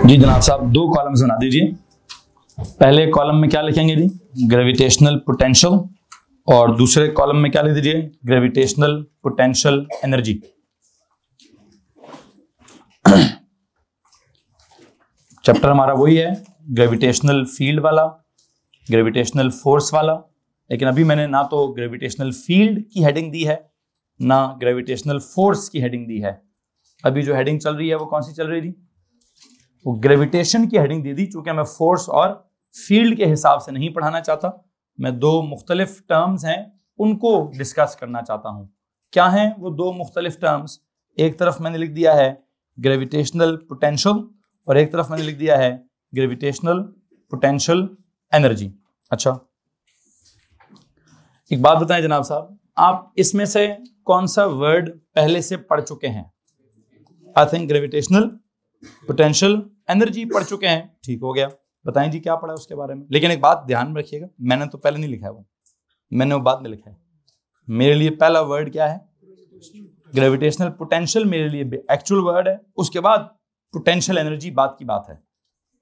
जी जनाब साहब, दो कॉलम्स बना दीजिए। पहले कॉलम में क्या लिखेंगे जी? ग्रेविटेशनल पोटेंशियल, और दूसरे कॉलम में क्या लिख दीजिए? Gravitational potential energy. चैप्टर हमारा वही है, ग्रेविटेशनल फील्ड वाला, ग्रेविटेशनल फोर्स वाला। लेकिन अभी मैंने ना तो ग्रेविटेशनल फील्ड की हेडिंग दी है, ना ग्रेविटेशनल फोर्स की हेडिंग दी है। अभी जो हेडिंग चल रही है वो कौन सी चल रही थी? वो ग्रेविटेशन की हेडिंग दे दी, चूंकि मैं फोर्स और फील्ड के हिसाब से नहीं पढ़ाना चाहता। मैं दो मुख्तलिफ टर्म्स हैं उनको डिस्कस करना चाहता हूं। क्या हैं वो दो मुख्तलिफ टर्म्स? एक तरफ मैंने लिख दिया है ग्रेविटेशनल पोटेंशियल, और एक तरफ मैंने लिख दिया है ग्रेविटेशनल पोटेंशियल एनर्जी। अच्छा, एक बात बताएं जनाब साहब, आप इसमें से कौन सा वर्ड पहले से पढ़ चुके हैं? I think gravitational potential energy पढ़ चुके हैं। ठीक हो गया, बताएं जी क्या पढ़ा है उसके बारे में। लेकिन एक बात ध्यान में रखिएगा, मैंने तो पहले नहीं लिखा है, वो मैंने वो बाद में लिखा है। मेरे लिए पहला वर्ड क्या है? ग्रेविटेशनल पोटेंशियल मेरे लिए एक्चुअल वर्ड है, उसके बाद पोटेंशियल एनर्जी बात की बात है।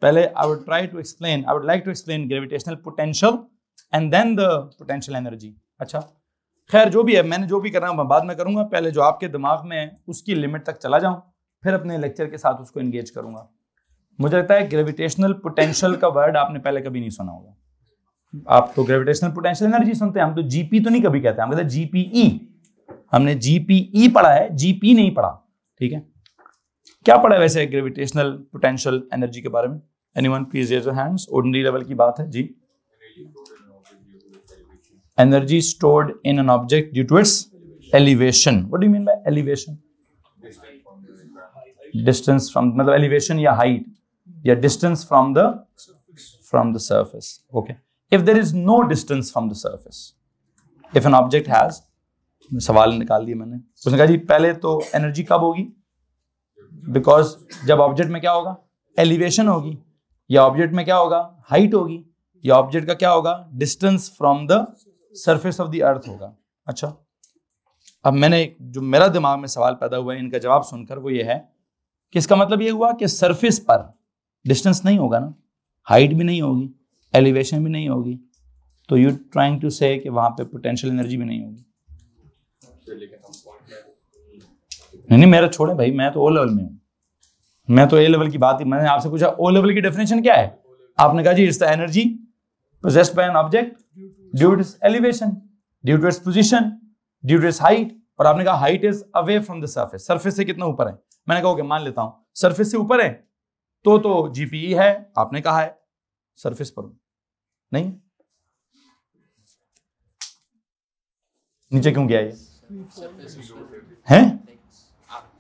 पहले I would try to explain, I would like to explain gravitational potential and then the potential energy. अच्छा, खैर जो भी है, मैंने जो भी करना है मैं बाद में करूंगा। पहले जो आपके दिमाग में है उसकी लिमिट तक चला जाऊं, फिर अपने लेक्चर के साथ उसको एंगेज करूंगा। मुझे लगता है ग्रेविटेशनल पोटेंशियल का वर्ड आपने पहले कभी नहीं सुना होगा। आप तो ग्रेविटेशनल पोटेंशियल एनर्जी सुनते हैं, हम तो जीपी तो नहीं कभी कहते, हम कहते हैं जीपीई। हमने जीपीई पढ़ा है, जीपी नहीं पढ़ा। ठीक है, क्या पढ़ा है वैसे ग्रेविटेशनल पोटेंशियल एनर्जी के बारे में? Anyone please raise your hands. Ordinary level की बात है जी। Energy stored in an object due to its elevation. What do you mean by elevation? Distance from, मतलब एलिवेशन या हाइट या distance from the surface. Okay, if there is no distance from the surface, if an object has, सवाल निकाल दिया मैंने। उसने कहा जी पहले तो एनर्जी कब होगी? बिकॉज जब ऑब्जेक्ट में क्या होगा? एलिवेशन होगी, या ऑब्जेक्ट में क्या होगा? हाइट होगी, या ऑब्जेक्ट का क्या होगा? Distance from the surface of the earth होगा। अच्छा, अब मैंने जो मेरा दिमाग में सवाल पैदा हुआ है इनका जवाब सुनकर, वो ये है कि इसका मतलब ये हुआ कि सरफेस पर डिस्टेंस नहीं होगा ना, हाइट भी नहीं होगी, एलिवेशन भी नहीं होगी, तो यू ट्राइंग टू से कि वहां पे पोटेंशियल एनर्जी भी नहीं होगी। नहीं मेरा छोड़े भाई, मैं तो ओ लेवल में हूँ, मैं तो ए लेवल की बात ही। मैंने आपसे पूछा ओ लेवल की डेफिनेशन क्या है, आपने कहा जी it's the energy possessed by an object due to its elevation, due to its position, due to its height, और आपने कहा height is away from the surface, surface से कितना ऊपर है। मैंने कहा ओके मान लेता हूं सरफेस से ऊपर है तो जीपीई है, आपने कहा है सरफेस पर नहीं, नीचे क्यों गया ये है?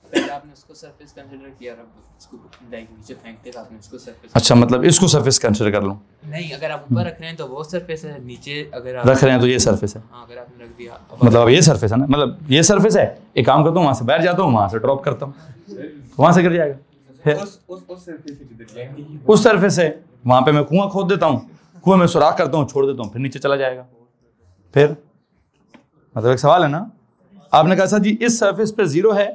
पहले आपने उसको सरफेस कंसीडर किया, इसको नीचे फेंकते थे आपने उसको सरफेस। अच्छा, मतलब इसको सरफेस कंसीडर कर लूं? नहीं, अगर आप ऊपर रख रहे हैं तो वो सरफेस है, नीचे अगर आप रख रहे हैं तो ये सरफेस है। हाँ, अगर आपने रख दिया मतलब अब ये सरफेस है ना, मतलब ये सरफेस है। एक काम करता हूँ, वहां से बैठ जाता हूँ, वहां से ड्रॉप करता हूँ, वहां से गिर जाएगा। फिर उस सरफेस से वहां पे मैं कुआं खोद देता हूँ, कुएं में सुराख करता हूँ, छोड़ देता हूँ, फिर नीचे चला जाएगा। फिर मतलब एक सवाल है ना, आपने कहा सर जी इस सरफेस पे जीरो है,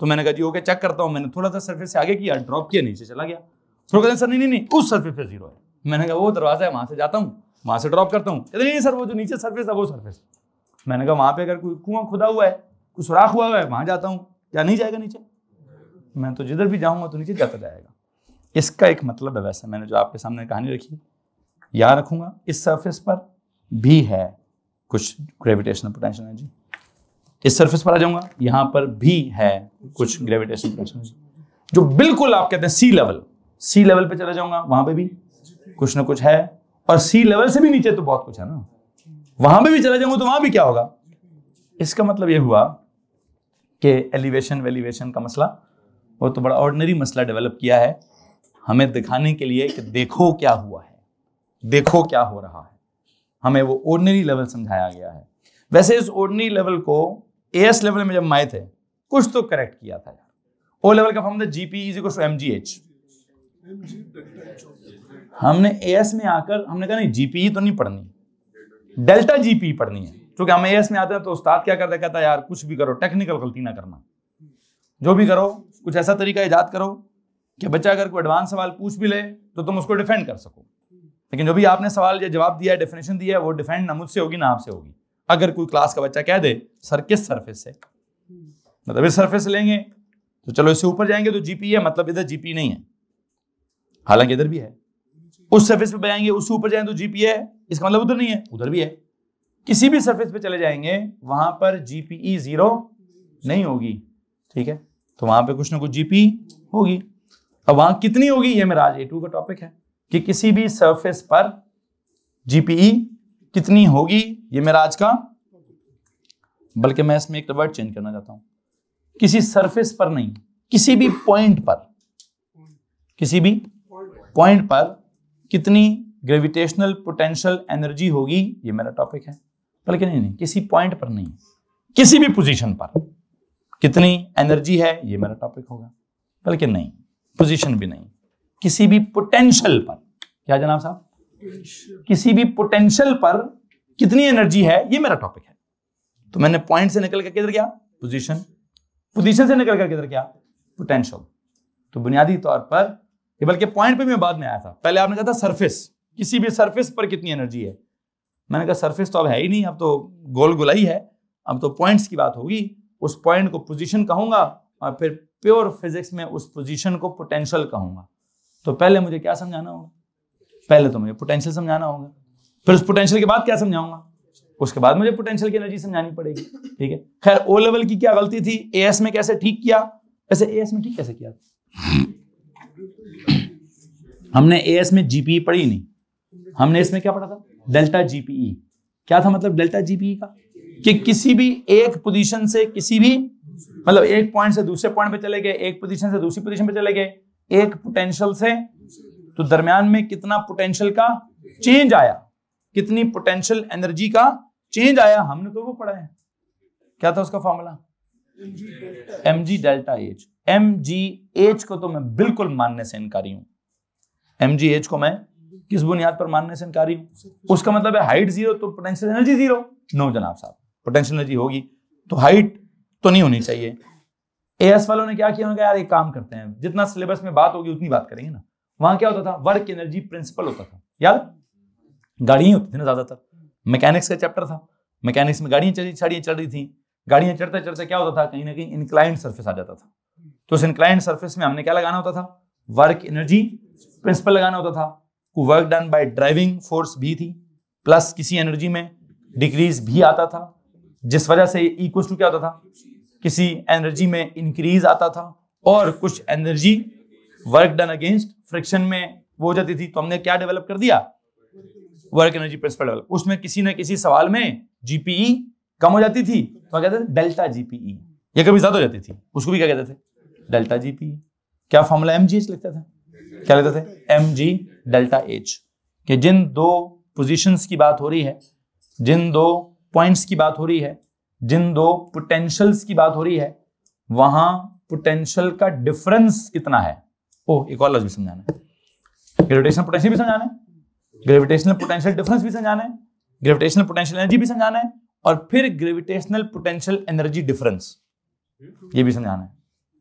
तो मैंने कहा जी ओके चेक करता हूँ। मैंने थोड़ा सा सरफेस से आगे किया, ड्रॉप किया, नीचे चला गया। तो कहते हैं सर नहीं उस सरफेस पे जीरो है। मैंने कहा वो दरवाजा है, वहां से जाता हूँ, वहां से ड्रॉप करता हूँ। कहते नहीं सर वो जो नीचे सरफेस है वो सरफेस। मैंने कहा वहां पे अगर कोई कुआं खुदा हुआ है, कुछ सुराख हुआ है, वहां जाता हूँ, क्या नहीं जाएगा नीचे? मैं तो जिधर भी जाऊंगा तो नीचे जाता जाएगा। इसका एक मतलब है, वैसे मैंने जो आपके सामने कहानी रखी याद रखूंगा, इस सरफेस पर भी है कुछ ग्रेविटेशनल पोटेंशियल एनर्जी, इस सरफेस पर आ जाऊंगा, यहां पर भी है कुछ ग्रेविटेशनल पोटेंशियल एनर्जी। जो बिल्कुल आप कहते हैं सी लेवल पे चला जाऊंगा, वहां पे भी कुछ ना कुछ है, और सी लेवल से भी नीचे तो बहुत कुछ है ना, वहां पे भी चला जाऊंगा तो वहां भी क्या होगा। इसका मतलब यह हुआ कि एलिवेशन का मसला वो तो बड़ा ऑर्डिनरी मसला डेवलप किया है हमें दिखाने के लिए कि देखो क्या हुआ है, देखो क्या हो रहा है। हमें वो ऑर्डिनरी लेवल समझाया गया है। वैसे इस ऑर्डिनरी लेवल को एएस लेवल में जब हम आए थे कुछ तो करेक्ट किया था यार। ओ लेवल का फॉर्म था GP is equal to MGH. हमने एएस में आकर हमने कहा नहीं जीपीई तो नहीं पढ़नी, डेल्टा जीपी पढ़नी है। क्योंकि हम एएस में आते हैं तो उस्ताद क्या करता, कहता यार कुछ भी करो टेक्निकल गलती ना करना, जो भी करो कुछ ऐसा तरीका इजाद करो कि बच्चा अगर कोई एडवांस सवाल पूछ भी ले तो तुम उसको डिफेंड कर सको, लेकिन जो भी आपने सवाल या जवाब दिया है, डेफिनेशन दिया है, वो डिफेंड ना मुझसे होगी ना आपसे होगी। अगर कोई क्लास का बच्चा कह दे सर किस सरफेस से, मतलब इस सरफेस से लेंगे तो चलो इससे ऊपर जाएंगे तो जीपी है, मतलब इधर जीपी नहीं है, हालांकि इधर भी है। उस सरफेस पे जाएंगे उससे ऊपर जाएंगे तो जीपी है, इसका मतलब उधर नहीं है, उधर भी है। किसी भी सरफेस पे चले जाएंगे वहां पर जीपीई 0 नहीं होगी, ठीक है, तो वहां पे कुछ ना कुछ जीपी होगी। अब वहां कितनी होगी ये मेरा आज A2 का टॉपिक है कि किसी भी सरफेस पर जीपीई कितनी होगी, ये मेरा आज का। बल्कि मैं इसमें एक वर्ड चेंज करना चाहता हूं, किसी सरफेस पर नहीं, किसी भी पॉइंट पर, किसी भी पॉइंट पर कितनी ग्रेविटेशनल पोटेंशियल एनर्जी होगी, ये मेरा टॉपिक है। बल्कि नहीं, किसी पॉइंट पर नहीं, किसी भी पोजीशन पर कितनी एनर्जी है, ये मेरा टॉपिक होगा। बल्कि नहीं, पोजीशन भी नहीं, किसी भी पोटेंशियल पर, क्या जनाब साहब, किसी भी पोटेंशियल पर कितनी एनर्जी है, ये मेरा टॉपिक है। तो मैंने पॉइंट से निकल कर किधर गया, पोजीशन, पोजीशन से निकल कर किधर गया, पोटेंशियल। तो बुनियादी तौर पर, बल्कि पॉइंट पे मैं बाद में आया था, पहले आपने कहा था सरफेस, किसी भी सरफेस पर कितनी एनर्जी है। मैंने कहा सरफेस तो अब है ही नहीं, अब तो गोल गोलाई है, अब तो पॉइंट्स की बात होगी। उस पॉइंट को पोजीशन कहूंगा और फिर प्योर फिजिक्स में उस पोजीशन को पोटेंशियल कहूंगा। तो पहले मुझे क्या समझाना होगा, पहले तो मुझे पोटेंशियल समझाना होगा, फिर उस पोटेंशियल के बाद क्या समझाऊंगा, उसके बाद मुझे पोटेंशियल की एनर्जी समझानी पड़ेगी, ठीक है। खैर ओ लेवल की क्या गलती थी, एएस में कैसे ठीक किया, वैसे एएस में ठीक कैसे किया, हमने एएस में जीपीई पढ़ी नहीं, हमने इसमें क्या पढ़ा था, डेल्टा जीपीई। क्या था मतलब डेल्टा जीपीई का, कि किसी भी एक पोजीशन से किसी भी, मतलब एक पॉइंट से दूसरे पॉइंट पे चले गए, एक पोजीशन से दूसरी पोजीशन पे चले गए, एक पोटेंशियल से, तो दरमियान में कितना पोटेंशियल का चेंज आया, कितनी पोटेंशियल एनर्जी का चेंज आया, हमने तो वो पढ़ा है। क्या था उसका formula, mg delta H. mgh को तो मैं बिल्कुल मानने से इनकारी हूं, mgh को मैं किस बुनियाद पर मानने से इनकारी हूं, उसका मतलब है हाइट 0 तो पोटेंशियल एनर्जी 0। नो जनाब साहब, पोटेंशियल एनर्जी होगी तो हाइट तो नहीं होनी चाहिए। एएस वालों ने क्या किया, उन्होंने कहा यार एक काम करते हैं, जितना सिलेबस में बात होगी उतनी बात करेंगे ना। वहां क्या होता था, वर्क एनर्जी प्रिंसिपल होता था, याद, गाड़ियां होती थी ना ज्यादातर, मैकेनिक्स का चैप्टर था, मैकेनिक्स में गाड़ियां चल रही थी, गाड़ियां चढ़ते चढ़ते क्या होता था, कहीं ना कहीं इंक्लाइंड सरफेस आ जाता था। तो उस इंक्लाइंड सरफेस में हमने क्या लगाना होता था, वर्क एनर्जी प्रिंसिपल लगाना होता था। Work done bye driving force भी थी, प्लस किसी एनर्जी में डिक्रीज भी आता था, जिस वजह से इक्वल टू क्या होता था, किसी एनर्जी में इंक्रीज आता था, और कुछ energy work done against friction में वो हो जाती थी। तो हमने क्या डेवलप कर दिया, वर्क एनर्जी प्रिंसिपल डेवलप। उसमें किसी न किसी सवाल में जीपीई कम हो जाती थी तो क्या कहते थे, डेल्टा जीपीई, या कभी ज्यादा हो जाती थी उसको भी क्या कहते थे, डेल्टा जीपीई। क्या फॉर्मूला mgh लिखते थे, क्या लिखते थे, mg डेल्टा h, कि जिन दो पोजीशंस की बात हो रही है, जिन दो पॉइंट्स की बात हो रही है, जिन दो पोटेंशियल्स की बात हो रही है, वहां पोटेंशियल का डिफरेंस कितना है। ओ एक और लफ्ज भी समझाना है, ग्रेविटेशनल पोटेंशियल भी समझाना है, ग्रेविटेशनल पोटेंशियल डिफरेंस भी समझाना है, ग्रेविटेशनल पोटेंशियल एनर्जी भी समझाना है, और फिर ग्रेविटेशनल पोटेंशियल एनर्जी डिफरेंस ये भी समझाना है।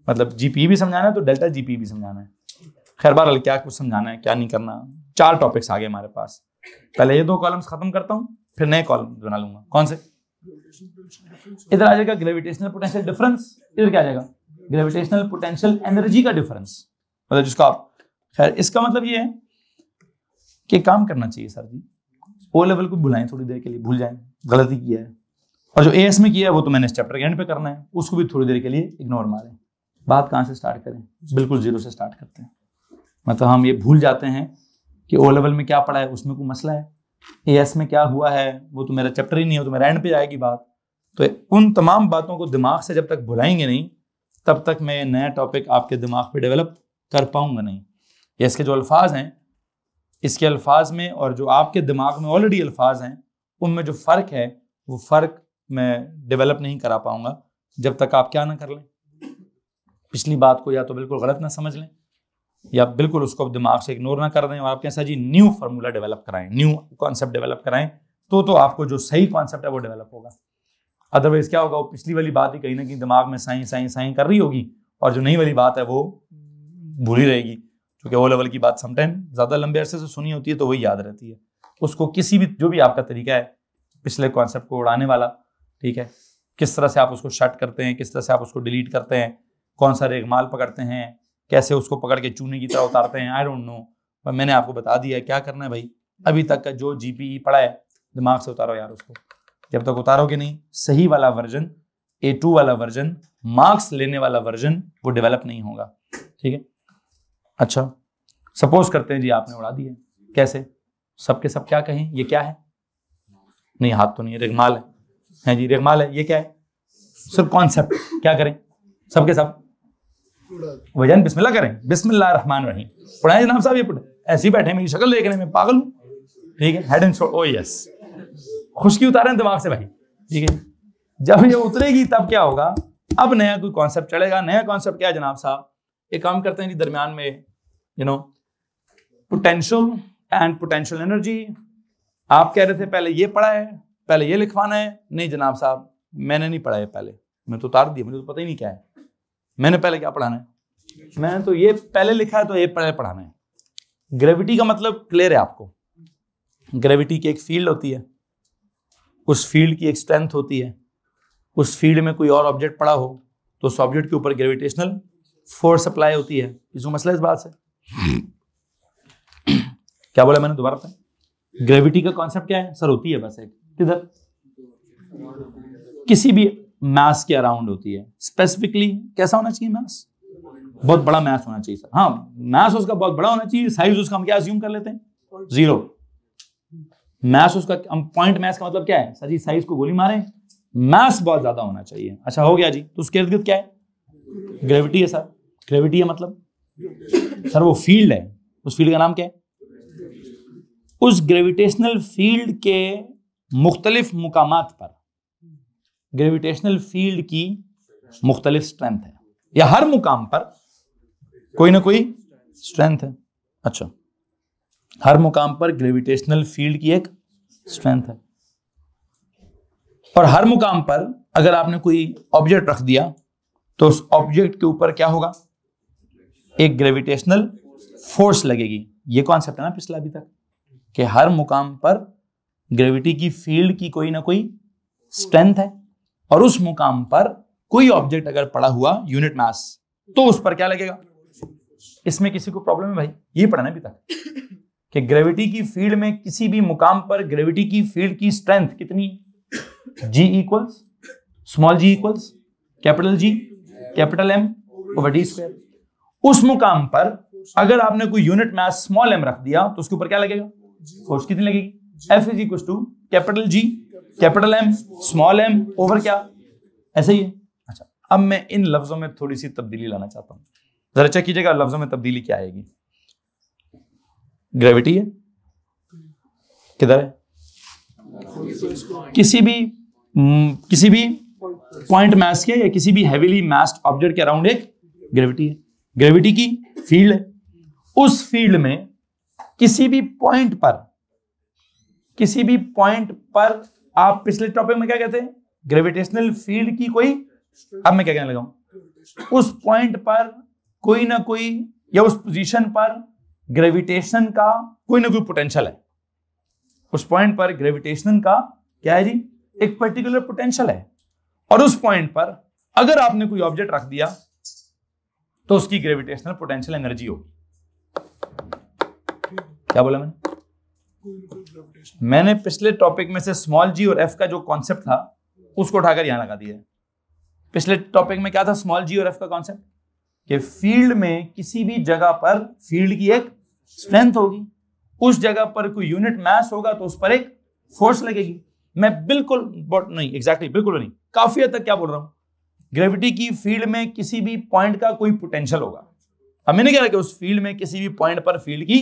मतलब जीपी भी समझाना है तो डेल्टा जीपी भी समझाना है। खैर बहरहाल क्या कुछ समझाना है क्या नहीं करना, 4 टॉपिक्स आगे हमारे पास। पहले ये 2 कॉलम्स खत्म करता हूं, फिर नए कॉलम बना लूंगा। कौन से, इधर आ जाएगा ग्रेविटेशनल पोटेंशियल डिफरेंस, इधर क्या आ जाएगा, ग्रेविटेशनल पोटेंशियल एनर्जी का डिफरेंस, मतलब जिसको आप, खैर इसका मतलब ये है कि काम करना चाहिए सर जी, ओ लेवल को भुलाएं थोड़ी देर के लिए, भूल जाएं गलती किया है, और जो एएस में किया है वो तो मैंने इस चैप्टर के एंड पे करना है, उसको भी थोड़ी देर के लिए इग्नोर मारें। बात कहाँ से स्टार्ट करें, बिल्कुल 0 से स्टार्ट करते हैं। मतलब हम ये भूल जाते हैं कि ओ लेवल में क्या पढ़ा है, उसमें कोई मसला है, एएस में क्या हुआ है वो तो मेरा चैप्टर ही नहीं है, तो मेरा एंड पे आएगी बात। तो उन तमाम बातों को दिमाग से जब तक भुलाएंगे नहीं, तब तक मैं नया टॉपिक आपके दिमाग पे डेवलप कर पाऊंगा नहीं। ये इसके जो अल्फाज हैं, इसके अल्फाज में और जो आपके दिमाग में ऑलरेडी अल्फाज हैं, उनमें जो फ़र्क है वो फ़र्क मैं डेवलप नहीं करा पाऊंगा जब तक आप क्या ना कर लें, पिछली बात को या तो बिल्कुल गलत ना समझ लें, या बिल्कुल उसको दिमाग से इग्नोर ना कर दें, और आप कैसा जी न्यू फार्मूला डेवलप कराएं, न्यू कॉन्सेप्ट डेवलप कराएं, तो आपको जो सही कॉन्सेप्ट है वो डेवलप होगा। अदरवाइज क्या होगा, वो पिछली वाली बात ही कहीं ना कहीं दिमाग में साई साई साई कर रही होगी, और जो नई वाली बात है वो भूल ही रहेगी, क्योंकि ओ लेवल की बात समटाइम ज़्यादा लंबे अरसे से सुनी होती है तो वही याद रहती है। उसको किसी भी, जो भी आपका तरीका है पिछले कॉन्सेप्ट को उड़ाने वाला, ठीक है, किस तरह से आप उसको शट करते हैं, किस तरह से आप उसको डिलीट करते हैं, कौन सा रेगमाल पकड़ते हैं, कैसे उसको पकड़ के चूने की तरह उतारते हैं, आई डोंट नो, पर मैंने आपको बता दिया है क्या करना है भाई। अभी तक का जो GPE पढ़ा है दिमाग से उतारो यार उसको। जब तक उतारोगे नहीं, सही वाला वर्जन, A2 वाला वर्जन, मार्क्स लेने वाला वर्जन वो डेवलप नहीं होगा, ठीक है। अच्छा, सपोज करते हैं जी आपने उड़ा दिया, कैसे? सबके सब क्या कहें, ये क्या है? नहीं, हाथ तो नहीं है, रेगमाल है जी, रेगमाल है। ये क्या है? सिर्फ कॉन्सेप्ट, क्या करें सबके सब? वजन बिस्मिल्लाह करें, बिस्मिल्लाह रहमान रहीम पढ़ाएं जनाब साहब। ये ऐसे ही बैठे, मेरी शक्ल देखने में पागल हूँ, ठीक है। Head and shoulder, oh yes, खुशकी उतारें दिमाग से भाई, ठीक है। जब ये उतरेगी तब क्या होगा? अब नया कोई कॉन्सेप्ट चढ़ेगा। नया कॉन्सेप्ट क्या है जनाब साहब? एक काम करते हैं जी, दरमियान में पोटेंशियल एंड पोटेंशियल एनर्जी। आप कह रहे थे पहले ये पढ़ा है, पहले ये लिखवाना है। नहीं जनाब साहब, मैंने नहीं पढ़ा है पहले, मैं तो उतार दिया, मुझे तो पता ही नहीं क्या है। मैंने पहले क्या पढ़ाना है? मैंने तो ये पहले लिखा है, तो ये पहले पढ़ाना है। ग्रेविटी का मतलब क्लियर है आपको? ग्रेविटी की एक फील्ड होती है, उस फील्ड की एक स्ट्रेंथ होती है। उस फील्ड में कोई और ऑब्जेक्ट पड़ा हो तो उस ऑब्जेक्ट के ऊपर ग्रेविटेशनल फोर्स अप्लाई होती है। इसको मसला इस बात से क्या बोला मैंने, दोबारा बताएं। ग्रेविटी का कॉन्सेप्ट क्या है सर? होती है बस एक, किधर? किसी भी मास के अराउंड होती है। स्पेसिफिकली कैसा होना चाहिए मास? बहुत बड़ा मास होना चाहिए सर। हाँ, मास उसका बहुत बड़ा होना चाहिए। साइज उसका हम क्या अज्यूम कर लेते हैं? 0। मास उसका, हम पॉइंट मास का मतलब क्या है सर जी? साइज को गोली मारें, मास बहुत ज्यादा होना चाहिए। अच्छा हो गया जी। तो उसके इर्द गिर्द क्या है? ग्रेविटी है सर। ग्रेविटी है मतलब सर वो फील्ड है, उस फील्ड का नाम क्या है? उस ग्रेविटेशनल फील्ड के मुख्तलिफ मुकामात पर ग्रेविटेशनल फील्ड की मुख्तलिफ स्ट्रेंथ है, या हर मुकाम पर कोई ना कोई स्ट्रेंथ है। अच्छा, हर मुकाम पर ग्रेविटेशनल फील्ड की एक स्ट्रेंथ है, और हर मुकाम पर अगर आपने कोई ऑब्जेक्ट रख दिया तो उस ऑब्जेक्ट के ऊपर क्या होगा? एक ग्रेविटेशनल फोर्स लगेगी। ये कॉन्सेप्ट है ना पिछला अभी तक, कि हर मुकाम पर ग्रेविटी की फील्ड की कोई ना कोई स्ट्रेंथ है, और उस मुकाम पर कोई ऑब्जेक्ट अगर पड़ा हुआ यूनिट मास तो उस पर क्या लगेगा? इसमें किसी को प्रॉब्लम है भाई? ये पढ़ना अभी तक कि ग्रेविटी की फील्ड में किसी भी मुकाम पर ग्रेविटी की फील्ड की स्ट्रेंथ कितनी? G equals small g equals capital G capital M over d square. उस मुकाम पर अगर आपने कोई यूनिट मास स्मॉल m रख दिया तो उसके ऊपर क्या लगेगा? फोर्स कितनी लगेगी? F is equal to capital G capital M small m over क्या? ऐसे ही है। अच्छा, अब मैं इन लफ्जों में थोड़ी सी तब्दीली लाना चाहता हूं, जरा चेक कीजिएगा लफ्जों में तब्दीली क्या आएगी। ग्रेविटी है, किधर है? किसी भी पॉइंट मास के या किसी भी हेवीली मास्ड ऑब्जेक्ट के अराउंड एक ग्रेविटी है। ग्रेविटी की फील्ड है, उस फील्ड में किसी भी पॉइंट पर आप पिछले टॉपिक में क्या कहते हैं? ग्रेविटेशनल फील्ड की कोई, अब मैं क्या कहने लगा हूं? उस पॉइंट पर कोई ना कोई, या उस पोजीशन पर ग्रेविटेशन का कोई ना कोई पोटेंशियल है। उस पॉइंट पर ग्रेविटेशन का क्या है जी? एक पर्टिकुलर पोटेंशियल है, और उस पॉइंट पर अगर आपने कोई ऑब्जेक्ट रख दिया तो उसकी ग्रेविटेशनल पोटेंशियल एनर्जी होगी। क्या बोला मैंने पिछले टॉपिक में से स्मॉल g और f का जो कॉन्सेप्ट था उसको उठाकर यहां लगा दिया है। पिछले टॉपिक में क्या था स्मॉल g और f का कॉन्सेप्ट? कि फील्ड में किसी भी जगह पर फील्ड की एक स्ट्रेंथ होगी, उस जगह पर कोई यूनिट मास होगा तो उस पर एक फोर्स लगेगी। मैं बिल्कुल नहीं, एग्जैक्टली बिल्कुल नहीं, काफी हद तक क्या बोल रहा हूं? ग्रेविटी की फील्ड में किसी भी पॉइंट का कोई पोटेंशियल होगा। अब मैंने कह रहा कि उस फील्ड में किसी भी पॉइंट पर फील्ड की,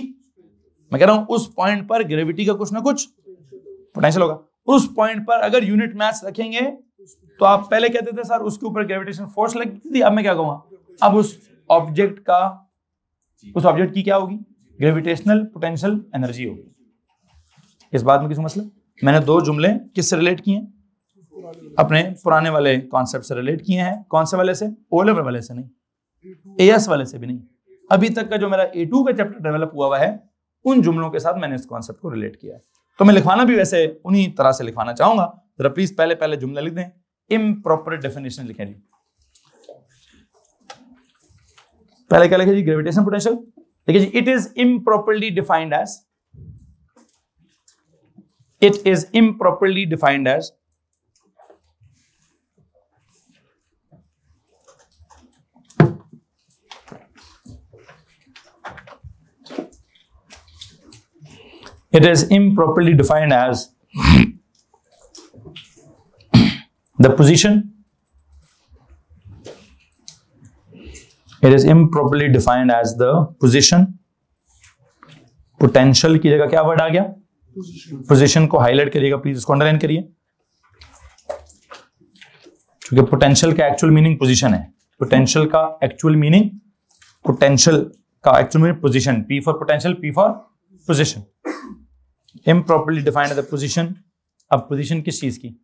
मैं कह रहा हूं उस पॉइंट पर ग्रेविटी का कुछ ना कुछ पोटेंशियल होगा। उस पॉइंट पर अगर यूनिट मास रखेंगे तो आप पहले कहते थे सर उसके ऊपर ग्रेविटेशन फोर्स लगती थी, अब मैं क्या कहूंगा? अब उस ऑब्जेक्ट की क्या होगी? ग्रेविटेशनल पोटेंशियल एनर्जी होगी। इस बात में किसी मसला? मैंने दो जुमले किससे रिलेट किए हैं? अपने पुराने वाले कॉन्सेप्ट से रिलेट किए हैं। कौन से वाले से? ओ लेवल वाले से नहीं, एएस वाले से भी नहीं, अभी तक का जो मेरा A2 का चैप्टर डेवलप हुआ है उन जुमलों के साथ मैंने इस कॉन्सेप्ट को रिलेट किया है। तो मैं लिखवाना भी वैसे उन्हीं तरह से लिखवाना चाहूंगा। जरा प्लीज पहले जुमला लिख दें, इम्प्रॉपर डेफिनेशन लिखें जी। पहले क्या लिखे जी? Gravitational potential. देखिए जी, it is improperly defined as, it is improperly defined as the position, it is improperly defined as the position, potential की जगह क्या वर्ड आ गया? पोजीशन को हाईलाइट करिएगा प्लीज, इसको अंडरलाइन करिए, क्योंकि पोटेंशियल का एक्चुअल मीनिंग पोजीशन है। पोटेंशियल का actual meaning position, P for potential, P for position. Improperly defined as the position. अब पोजीशन किस चीज की?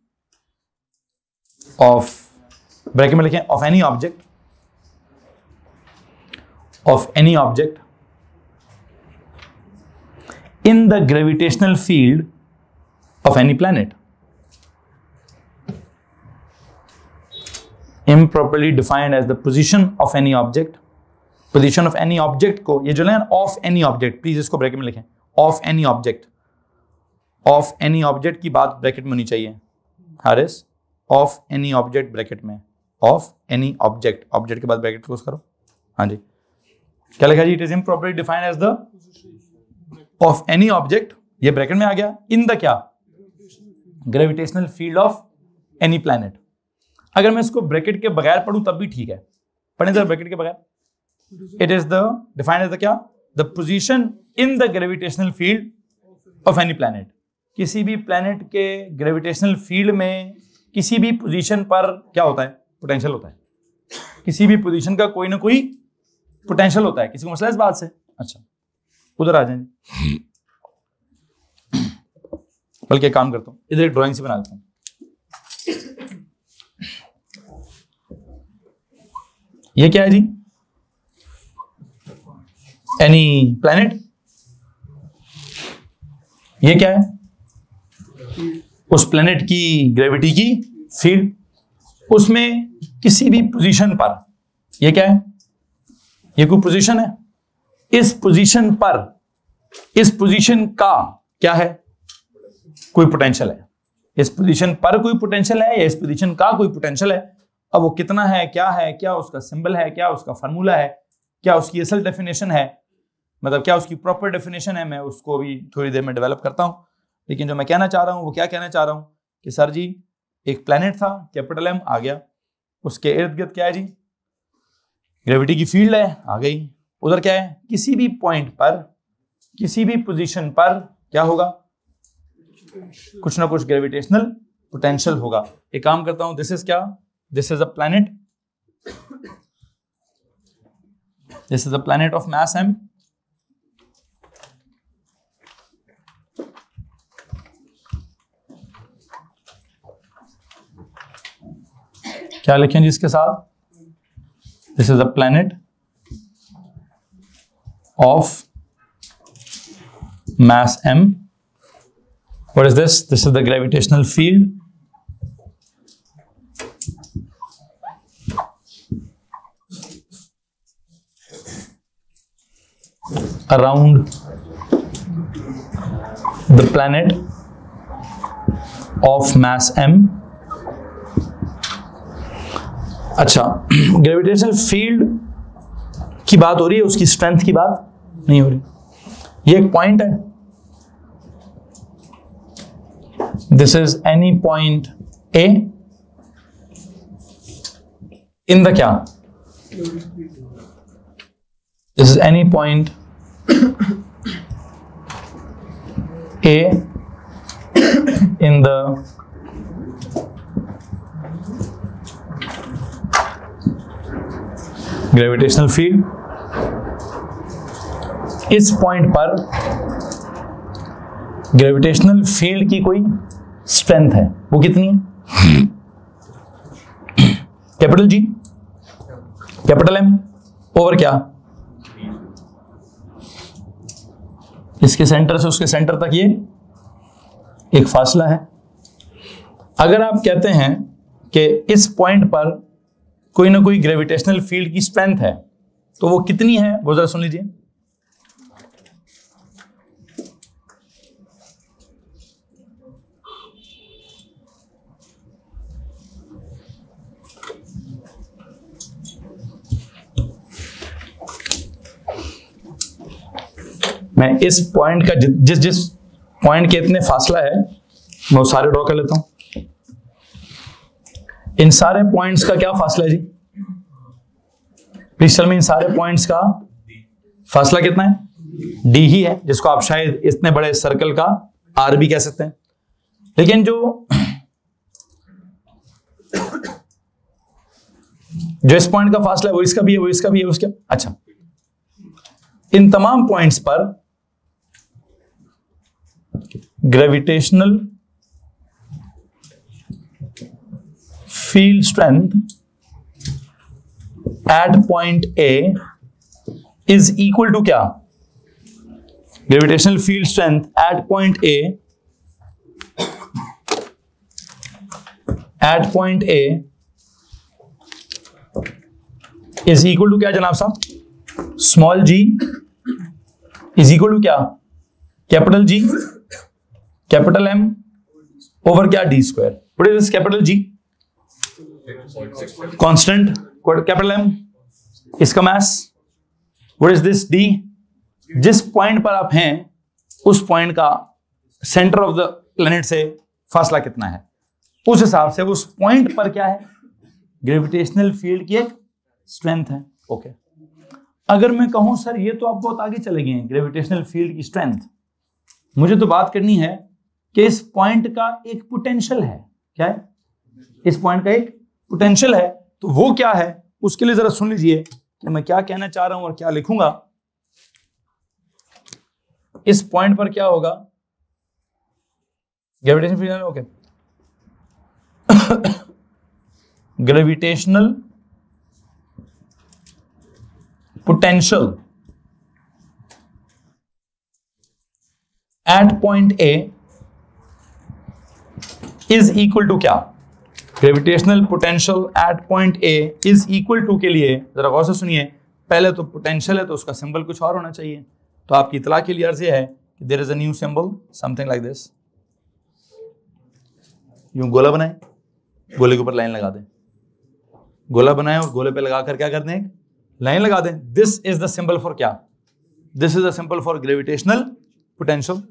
ऑफ, ब्रैकेट में लिखें, of any object in the gravitational field of any planet. Improperly defined as the position of any object. Position of any object को, ये जो है of any object, प्लीज इसको ब्रैकेट में लिखें, of any object की बात ब्रैकेट में होनी चाहिए। Haris, of any object bracket में, of any object के बाद ब्रैकेट क्लोज करो। हाँ जी, क्या लिखा जी? It is improperly defined as the of any object, ये ब्रैकेट में आ गया, इन द क्या? Gravitational field of any planet. अगर मैं इसको ब्रैकेट के बगैर पढ़ूं तब भी ठीक है, पढ़ें जरा ब्रैकेट के बगैर। It is the defined as the क्या? The position in the gravitational field of any planet. किसी भी प्लैनेट के ग्रेविटेशनल फील्ड में किसी भी पोजीशन पर क्या होता है? पोटेंशियल होता है। किसी भी पोजीशन का कोई ना कोई पोटेंशियल होता है। किसी को मसला इस बात से? अच्छा, उधर आ जाएंगे, बल्कि एक काम करता हूं, इधर एक ड्राइंग से बना देता हूं। ये क्या है जी? Any planet. ये क्या है? उस प्लैनेट की ग्रेविटी की फील्ड, उसमें किसी भी पोजीशन पर, ये क्या है? ये कोई पोजीशन है। इस पोजीशन पर, इस पोजीशन का क्या है? कोई पोटेंशियल है। इस पोजीशन पर कोई पोटेंशियल है या इस पोजीशन का कोई पोटेंशियल है। अब वो कितना है, क्या उसका सिंबल है, क्या उसका फार्मूला है, क्या उसकी असल डेफिनेशन है, मतलब क्या उसकी प्रॉपर डेफिनेशन है, मैं उसको भी थोड़ी देर में डेवलप करता हूं। लेकिन जो मैं कहना चाह रहा हूं वो क्या कहना चाह रहा हूं कि सर जी, एक प्लैनेट था, कैपिटल M आ गया, उसके इर्द गिर्द क्या है जी? ग्रेविटी की फील्ड है, आ गई। उधर क्या है? किसी भी पॉइंट पर, किसी भी पोजीशन पर क्या होगा? कुछ ना कुछ ग्रेविटेशनल पोटेंशियल होगा। एक काम करता हूं, दिस इज क्या? This is a planet, this is a planet of mass M। क्या लिखें जी इसके साथ? This is a planet of mass M. What is this? This is the gravitational field around the planet of mass M. अच्छा, gravitational field की बात हो रही है, उसकी स्ट्रेंथ की बात नहीं हो रही। ये एक पॉइंट है, this is any point A in the क्या? This is any point A in the gravitational field. इस पॉइंट पर ग्रेविटेशनल फील्ड की कोई स्ट्रेंथ है, वो कितनी है? Capital G, capital M over क्या? इसके सेंटर से उसके सेंटर तक ये एक फासला है। अगर आप कहते हैं कि इस पॉइंट पर कोई ना कोई ग्रेविटेशनल फील्ड की स्ट्रेंथ है, तो वो कितनी है वो जरा सुन लीजिए। मैं इस पॉइंट का जिस पॉइंट के इतने फासला है मैं वो सारे ड्रॉ कर लेता हूं। इन सारे पॉइंट्स का क्या फासला है जी? प्लीज टेल मी, इन सारे पॉइंट्स का फासला कितना है? डी ही है, जिसको आप शायद इतने बड़े सर्कल का आर भी कह सकते हैं। लेकिन जो इस पॉइंट का फासला है वो इसका भी है, वो इसका भी है, उसका। अच्छा, इन तमाम पॉइंट्स पर gravitational field strength at point A is equal to क्या? Gravitational field strength at point A is equal to क्या जनाब साहब? Small G is equal to क्या? Capital G capital M over क्या? D square. What is this capital G? Constant capital M, इसका mass. What is this D? जिस point पर आप हैं उस पॉइंट का सेंटर ऑफ द प्लेनेट से फासला कितना है, उस हिसाब से उस पॉइंट पर क्या है? ग्रेविटेशनल फील्ड की एक स्ट्रेंथ है। ओके, अगर मैं कहूं सर ये तो आप बहुत आगे चले गए हैं, ग्रेविटेशनल फील्ड की स्ट्रेंथ, मुझे तो बात करनी है कि इस पॉइंट का एक पोटेंशियल है। क्या है? इस पॉइंट का एक पोटेंशियल है, तो वो क्या है उसके लिए जरा सुन लीजिए कि मैं क्या कहना चाह रहा हूं और क्या लिखूंगा। इस पॉइंट पर क्या होगा? Gravitational field, okay, gravitational potential at point A is equal to क्या? Gravitational potential eight point A is equal to के लिए जरा गौर से सुनिए। पहले तो पोटेंशियल है तो उसका सिंबल कुछ और होना चाहिए, तो आपकी इतला के लिए अर्ज है कि there is a new symbol something like this. यूं गोला बनाए, गोले के ऊपर लाइन लगा दें, गोला बनाए और गोले पे लगाकर क्या कर दें? लाइन लगा दें। This is the symbol for क्या? This is the symbol for gravitational potential.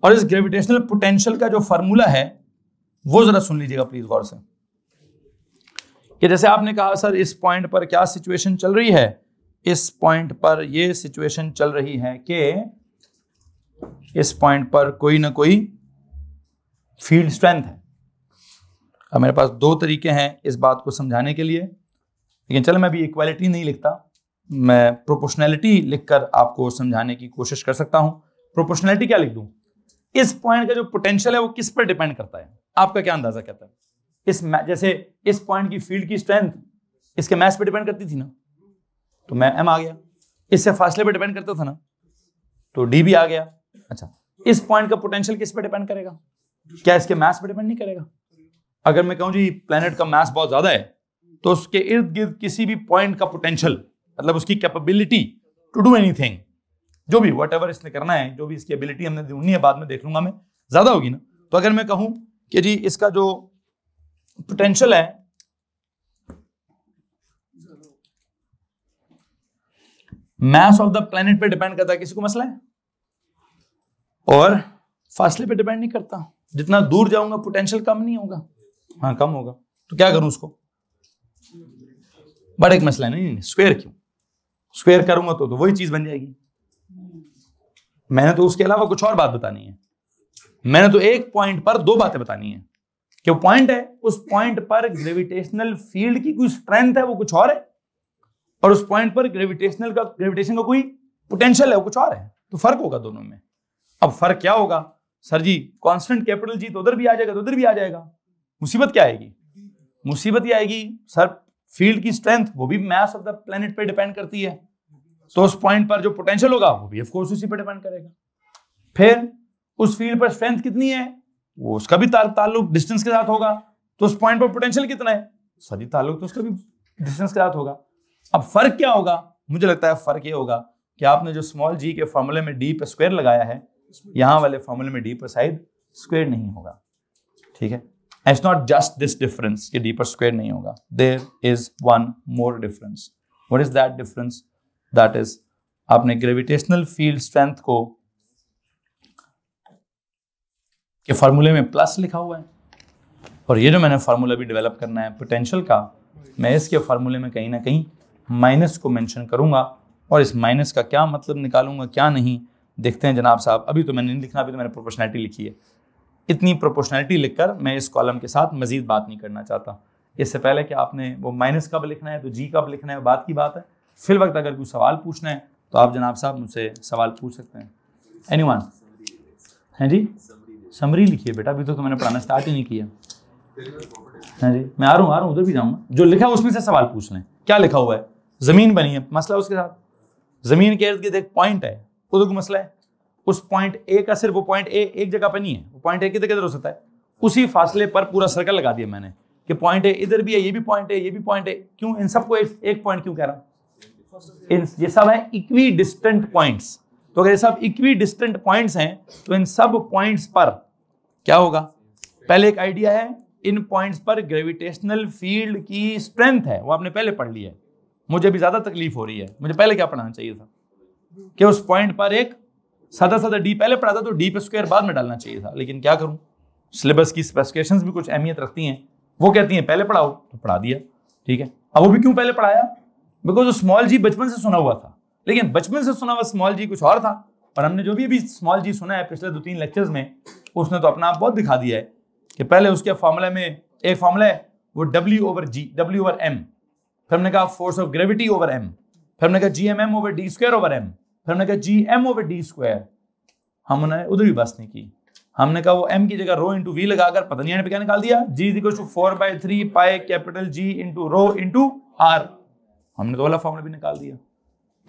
और इस ग्रेविटेशनल पोटेंशियल का जो फार्मूला है वो जरा सुन लीजिएगा प्लीज गौर से, कि जैसे आपने कहा सर इस पॉइंट पर क्या सिचुएशन चल रही है? इस पॉइंट पर यह सिचुएशन चल रही है कि इस पॉइंट पर कोई ना कोई फील्ड स्ट्रेंथ है। अब मेरे पास दो तरीके हैं इस बात को समझाने के लिए, लेकिन चलो मैं अभी इक्वालिटी नहीं लिखता, मैं प्रोपोर्शनैलिटी लिखकर आपको समझाने की कोशिश कर सकता हूं। प्रोपोर्शनैलिटी क्या लिख दूं? इस पॉइंट का जो पोटेंशियल है वो किस पर डिपेंड करता है? आपका क्या अंदाजा कहता है? जैसे इस पॉइंट की फील्ड की स्ट्रेंथ इसके मास पे डिपेंड करती थी ना, तो मैं एम आ गया। इससे फासले पे डिपेंड करता था ना, तो डी भी आ गया। अच्छा, इस पॉइंट का पोटेंशियल किस पे डिपेंड करेगा? क्या इसके मास पे डिपेंड नहीं करेगा? अगर मैं कहूं जी प्लेनेट का मास बहुत ज्यादा है, तो उसके इर्द गिर्द किसी भी पॉइंट का पोटेंशियल, मतलब उसकी कैपेबिलिटी टू डू एनीथिंग, जो भी व्हाटएवर इसने करना है, जो भी इसकी एबिलिटी हमने ढूंढनी है, बाद में देख लूंगा मैं, ज्यादा होगी ना। तो अगर मैं कहूं कि जी इसका जो पोटेंशियल है मास ऑफ द प्लेनेट पे डिपेंड करता है, किसी को मसला है? और फासले पे डिपेंड नहीं करता। जितना दूर जाऊंगा पोटेंशियल कम नहीं होगा, हाँ कम होगा। तो क्या करूं उसको? बड़ा एक मसला है। नहीं, स्क्वायर क्यों? स्क्वायर करूंगा तो वही चीज बन जाएगी। मैंने तो उसके अलावा कुछ और बात बतानी है। मैंने तो एक पॉइंट पर दो बातें बतानी है कि वो पॉइंट है, उस पॉइंट पर ग्रेविटेशनल फील्ड की कोई स्ट्रेंथ है वो कुछ और है, और उस पॉइंट पर ग्रेविटेशन का कोई पोटेंशियल है वो कुछ और है। तो फर्क होगा दोनों में। अब फर्क क्या होगा? सर जी कांस्टेंट कैपिटल जी तो उधर भी आ जाएगा, तो उधर भी आ जाएगा। मुसीबत क्या आएगी? मुसीबत ये आएगी सर फील्ड की स्ट्रेंथ वो भी मास ऑफ द प्लेनेट पे डिपेंड करती है, तो उस पॉइंट पर जो पोटेंशियल होगा वो भी ऑफ कोर्स उसी पे डिपेंड करेगा। फिर उस फील्ड पर स्ट्रेंथ कितनी है, वो उसका भी ताल्लुक डिस्टेंस के साथ होगा। तो उस पॉइंट पर पोटेंशियल कितना है, सभी ताल्लुक तो उसका भी डिस्टेंस के साथ होगा। अब फर्क क्या होगा, मुझे लगता है फर्क ये होगा कि आपने जो स्मॉल जी के फॉर्मूले में डी पर स्क्वायर लगाया है, यहां वाले फॉर्मूले में डी पर शायद स्क्वायर नहीं होगा। ठीक है, it's not just this difference कि डी पर स्क्वायर नहीं होगा, there is one more difference. What is that difference? That is आपने ग्रेविटेशनल फील्ड स्ट्रेंथ को के फॉर्मूले में प्लस लिखा हुआ है, और ये जो मैंने फार्मूला भी डेवलप करना है पोटेंशियल का, मैं इसके फार्मूले में कहीं ना कहीं माइनस को मेंशन करूंगा, और इस माइनस का क्या मतलब निकालूंगा क्या नहीं, देखते हैं जनाब साहब। अभी तो मैंने नहीं लिखना, अभी तो मैंने प्रोपोर्शनैलिटी लिखी है। इतनी प्रोपोर्शनैलिटी लिखकर मैं इस कॉलम के साथ मजीद बात नहीं करना चाहता। इससे पहले कि आपने वो माइनस कब लिखना है तो जी कब लिखना है बात की बात है। फिल वक्त अगर कोई सवाल पूछना है तो आप जनाब साहब मुझसे सवाल पूछ सकते हैं। एनीवन? हैं जी, समरी लिखिए बेटा, अभी तो मैंने पढ़ाना स्टार्ट ही नहीं किया। हाँ जी, मैं आ रहा हूँ उधर भी जाऊँगा। जो लिखा है उसमें से सवाल पूछ लें। क्या लिखा हुआ है? जमीन बनी है, मसला उसके साथ जमीन के इर्द गिर्द एक पॉइंट है, उधर को मसला है। उस पॉइंट ए का सिर्फ वो पॉइंट ए एक जगह पे नहीं है, वो पॉइंट ए किधर किधर हो सकता है। उसी फासले पर पूरा सर्कल लगा दिया मैंने कि पॉइंट ए इधर भी है, ये भी पॉइंट है, ये भी पॉइंट है। क्यों इन सबको एक पॉइंट क्यों कह रहा हूं? ये सब है इक्वी डिस्टेंट पॉइंट्स। तो अगर ये सब इक्वी डिस्टेंट पॉइंट्स हैं तो इन सब पॉइंट्स पर क्या होगा? पहले एक आइडिया है, इन पॉइंट्स पर ग्रेविटेशनल फील्ड की स्ट्रेंथ है, वो आपने पहले पढ़ लिया है। मुझे भी ज्यादा तकलीफ हो रही है, मुझे पहले क्या पढ़ाना चाहिए था कि उस पॉइंट पर एक सादा सादा डी पहले पढ़ा था, तो डी पे स्क्वायर बाद में डालना चाहिए था। लेकिन क्या करूं, सिलेबस की स्पेसिफिकेशंस भी कुछ अहमियत रखती हैं। वो कहती हैं पहले पढ़ाओ, तो पढ़ा दिया, ठीक है। अब वो भी क्यों पहले पढ़ाया? बिकॉज वो स्मॉल जी बचपन से सुना हुआ था, लेकिन बचपन से सुना हुआ स्मॉल जी कुछ और था, और हमने जो भी अभी स्मॉल जी सुना है पिछले 2-3 लेक्चर्स में, उसने तो अपना आप बहुत दिखा दिया है कि पहले उसके फॉर्मूले में एक फॉर्मूला है वो W/G, W/M, फिर हमने कहा force of gravity over M, फिर हमने कहा Gmm/d²/m, फिर हमने कहा Gm/d²। हमने उधर भी बस नहीं की, हमने कहा वो m की जगह रो इंटू वी लगाकर पता नहीं पे क्या निकाल दिया, G = 4/3 pi capital G into rho into R। हमने तो वाला फॉर्मूला भी निकाल दिया।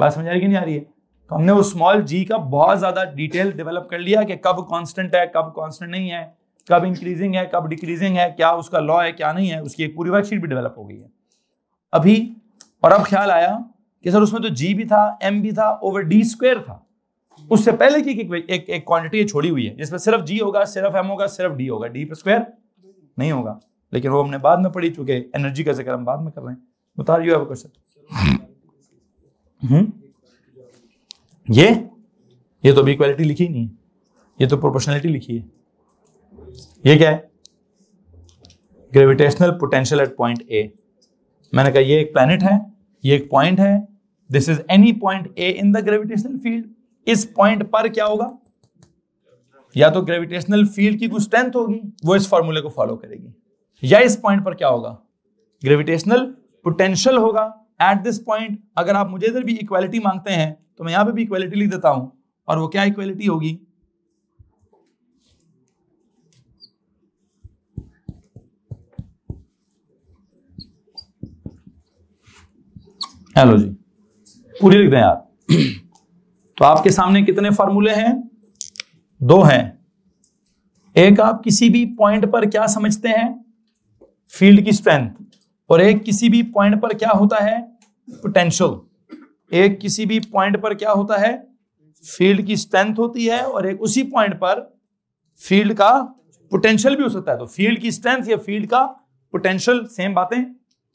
बात समझ आ रही कि नहीं आ रही है? तो हमने वो स्मॉल g का बहुत ज्यादा डिटेल डेवलप कर लिया कि कब कांस्टेंट है, कब कांस्टेंट नहीं है, कब इंक्रीजिंग है, कब डिक्रीजिंग है, क्या उसका लॉ है, क्या नहीं है, उसकी एक पूरी वर्कशीट भी डेवलप हो गई है अभी। और अब ख्याल आया कि सर उसमें तो g भी था, m भी था, ओवर d² था। उससे पहले की एक क्वांटिटी छोड़ी हुई है जिसमें सिर्फ g होगा, सिर्फ m होगा, सिर्फ d होगा, d पर स्क्वायर नहीं होगा। लेकिन वो हमने बाद में पढ़ी, चुके एनर्जी का जिक्र हम बाद में कर रहे हैं। बता रही हो क्वेश्चन? ये तो भी इक्वालिटी लिखी नहीं है, ये तो प्रोपोर्शनलिटी लिखी है। ये क्या है? ग्रेविटेशनल पोटेंशियल एट पॉइंट ए। मैंने कहा ये एक प्लैनेट है, ये एक पॉइंट है, this is any point A in the gravitational field. इस पॉइंट पर क्या होगा? या तो ग्रेविटेशनल फील्ड की कुछ स्ट्रेंथ होगी, वो इस फॉर्मूले को फॉलो करेगी, या इस पॉइंट पर क्या होगा? ग्रेविटेशनल पोटेंशियल होगा एट दिस पॉइंट। अगर आप मुझे इधर भी इक्वालिटी मांगते हैं तो मैं यहां पे भी इक्वालिटी लिख देता हूं, और वो क्या इक्वालिटी होगी? हेलो जी, पूरी लिख दें यार। तो आपके सामने कितने फार्मूले हैं? 2 हैं। एक आप किसी भी पॉइंट पर क्या समझते हैं? फील्ड की स्ट्रेंथ। और एक किसी भी पॉइंट पर क्या होता है? पोटेंशियल। एक किसी भी पॉइंट पर क्या होता है? फील्ड की स्ट्रेंथ होती है, और एक उसी पॉइंट पर फील्ड का पोटेंशियल भी हो सकता है। तो फील्ड की स्ट्रेंथ या फील्ड का पोटेंशियल सेम बातें